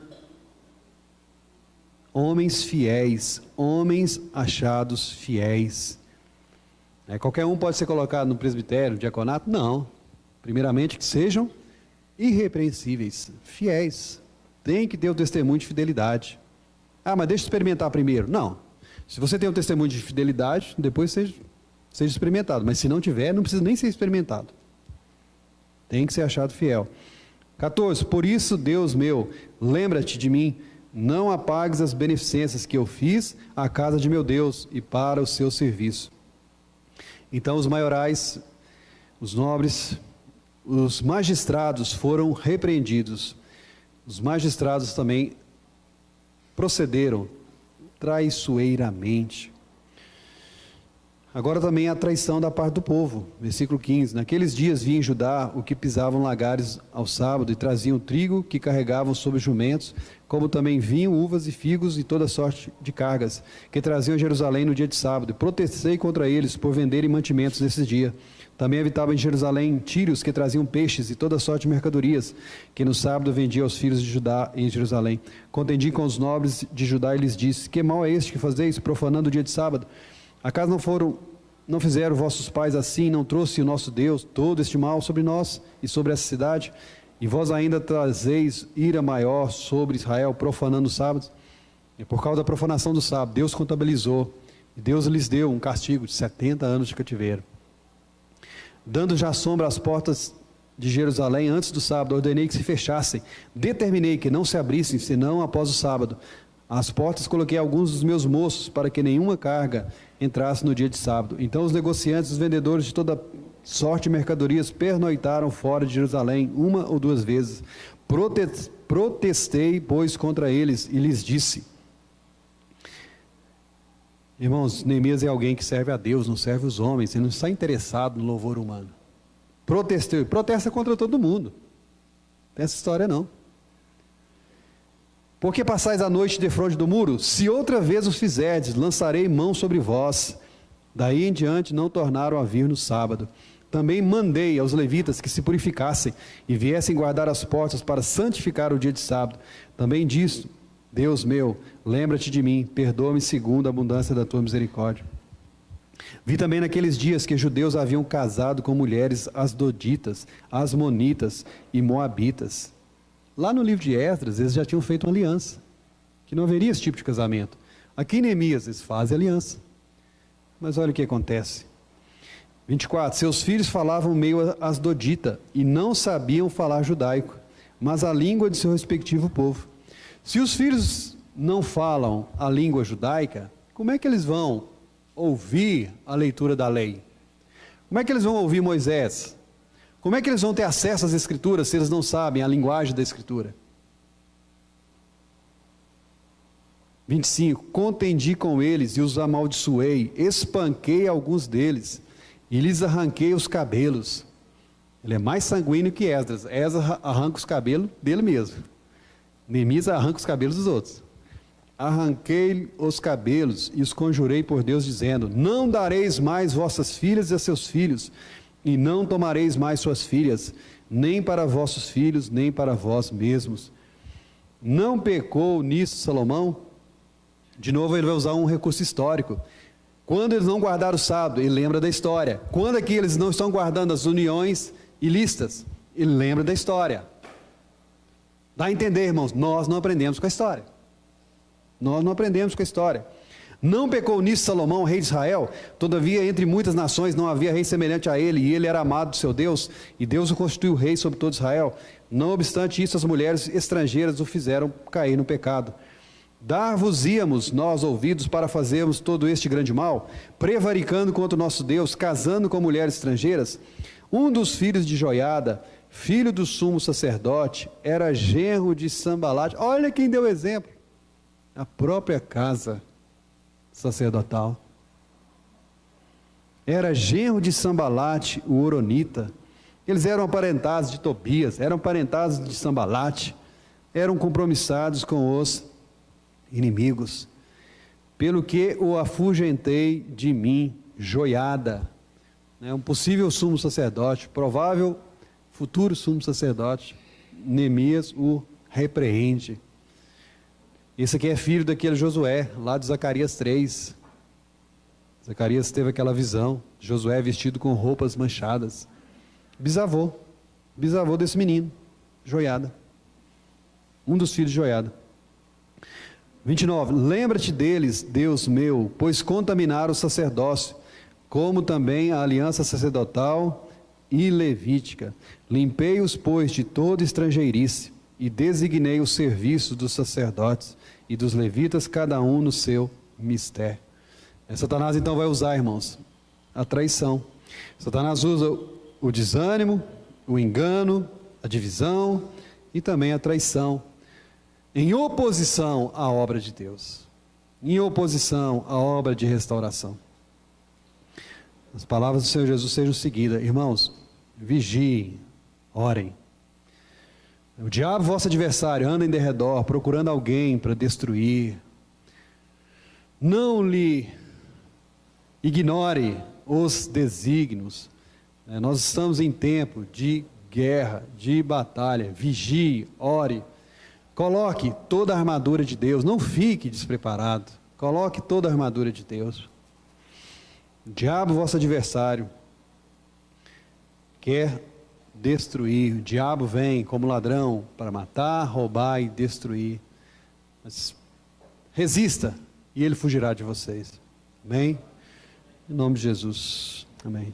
Homens fiéis, homens achados fiéis. Qualquer um pode ser colocado no presbitério, no diaconato? Não. Primeiramente que sejam irrepreensíveis, fiéis. Tem que ter o testemunho de fidelidade. Mas deixa eu experimentar primeiro. Não. Se você tem um testemunho de fidelidade, depois você seja experimentado. Mas se não tiver, não precisa nem ser experimentado. Tem que ser achado fiel. 14. Por isso, Deus meu, lembra-te de mim, não apagues as beneficências que eu fiz à casa de meu Deus e para o seu serviço. Então os maiorais, os nobres, os magistrados foram repreendidos. Os magistrados também procederam traiçoeiramente. Agora também a traição da parte do povo, versículo 15. Naqueles dias vi em Judá o que pisavam lagares ao sábado e traziam trigo que carregavam sobre jumentos, como também vinho, uvas e figos e toda sorte de cargas, que traziam a Jerusalém no dia de sábado. E protestei contra eles por venderem mantimentos nesse dia. Também habitava em Jerusalém tírios que traziam peixes e toda sorte de mercadorias, que no sábado vendia aos filhos de Judá em Jerusalém. Contendi com os nobres de Judá e lhes disse: que mal é este que fazeis, profanando o dia de sábado? Acaso não fizeram vossos pais assim, não trouxe o nosso Deus todo este mal sobre nós e sobre essa cidade? E vós ainda trazeis ira maior sobre Israel, profanando os sábados? E por causa da profanação do sábado, Deus contabilizou, e Deus lhes deu um castigo de 70 anos de cativeiro. Dando já sombra às portas de Jerusalém antes do sábado, ordenei que se fechassem. Determinei que não se abrissem, senão após o sábado. Às portas coloquei alguns dos meus moços, para que nenhuma carga entrasse no dia de sábado. Então os negociantes, os vendedores de toda sorte de mercadorias pernoitaram fora de Jerusalém 1 ou 2 vezes. Protestei, pois, contra eles e lhes disse: irmãos, Neemias é alguém que serve a Deus, não serve os homens, ele não está interessado no louvor humano. Protestei, protesta contra todo mundo. Não tem essa história não. Por que passais a noite defronte do muro? Se outra vez os fizerdes, lançarei mão sobre vós. Daí em diante não tornaram a vir no sábado. Também mandei aos levitas que se purificassem e viessem guardar as portas para santificar o dia de sábado. Também disse: Deus meu, lembra-te de mim, perdoa-me segundo a abundância da tua misericórdia. Vi também naqueles dias que judeus haviam casado com mulheres asdoditas, asmonitas e moabitas. Lá no livro de Esdras, eles já tinham feito uma aliança, que não haveria esse tipo de casamento. Aqui em Neemias, eles fazem aliança. Mas olha o que acontece. 24. Seus filhos falavam meio asdodita e não sabiam falar judaico, mas a língua de seu respectivo povo. Se os filhos não falam a língua judaica, como é que eles vão ouvir a leitura da lei? Como é que eles vão ouvir Moisés? Como é que eles vão ter acesso às escrituras se eles não sabem a linguagem da escritura? 25. Contendi com eles e os amaldiçoei, espanquei alguns deles e lhes arranquei os cabelos. Ele é mais sanguíneo que Esdras. Esdras arranca os cabelos dele mesmo. Neemias arranca os cabelos dos outros. Arranquei os cabelos e os conjurei por Deus, dizendo: não dareis mais vossas filhas a seus filhos, e não tomareis mais suas filhas, nem para vossos filhos, nem para vós mesmos. Não pecou nisso Salomão? De novo ele vai usar um recurso histórico. Quando eles não guardaram o sábado, ele lembra da história. Quando aqui eles não estão guardando as uniões ilícitas, ele lembra da história. Dá a entender, irmãos, nós não aprendemos com a história. Nós não aprendemos com a história. Não pecou nisso Salomão, rei de Israel? Todavia, entre muitas nações não havia rei semelhante a ele, e ele era amado do seu Deus, e Deus o constituiu rei sobre todo Israel. Não obstante isso, as mulheres estrangeiras o fizeram cair no pecado. Dar-vos-íamos nós ouvidos para fazermos todo este grande mal, prevaricando contra o nosso Deus, casando com mulheres estrangeiras? Um dos filhos de Joiada, filho do sumo sacerdote, era genro de Sambalate. Olha quem deu exemplo. A própria casa sacerdotal. Era genro de Sambalate, o Horonita. Eles eram aparentados de Tobias, eram aparentados de Sambalate, eram compromissados com os inimigos. Pelo que o afugentei de mim, Joiada, um possível sumo sacerdote, provável futuro sumo sacerdote. Neemias o repreende. Esse aqui é filho daquele Josué, lá de Zacarias 3. Zacarias teve aquela visão, Josué vestido com roupas manchadas. Bisavô desse menino, Joiada. Um dos filhos de Joiada. 29. Lembra-te deles, Deus meu, pois contaminaram o sacerdócio, como também a aliança sacerdotal e levítica. Limpei-os, pois, de toda estrangeirice, e designei o serviço dos sacerdotes e dos levitas, cada um no seu mistério. Satanás então vai usar, irmãos, a traição. Satanás usa o desânimo, o engano, a divisão e também a traição, em oposição à obra de Deus, em oposição à obra de restauração. As palavras do Senhor Jesus sejam seguidas, irmãos, vigiem, orem. O diabo, vosso adversário, anda em derredor, procurando alguém para destruir. Não lhe ignore os desígnios. Nós estamos em tempo de guerra, de batalha. Vigie, ore. Coloque toda a armadura de Deus. Não fique despreparado. Coloque toda a armadura de Deus. O diabo, vosso adversário, quer destruir. O diabo vem como ladrão para matar, roubar e destruir. Mas resista e ele fugirá de vocês. Amém? Em nome de Jesus. Amém.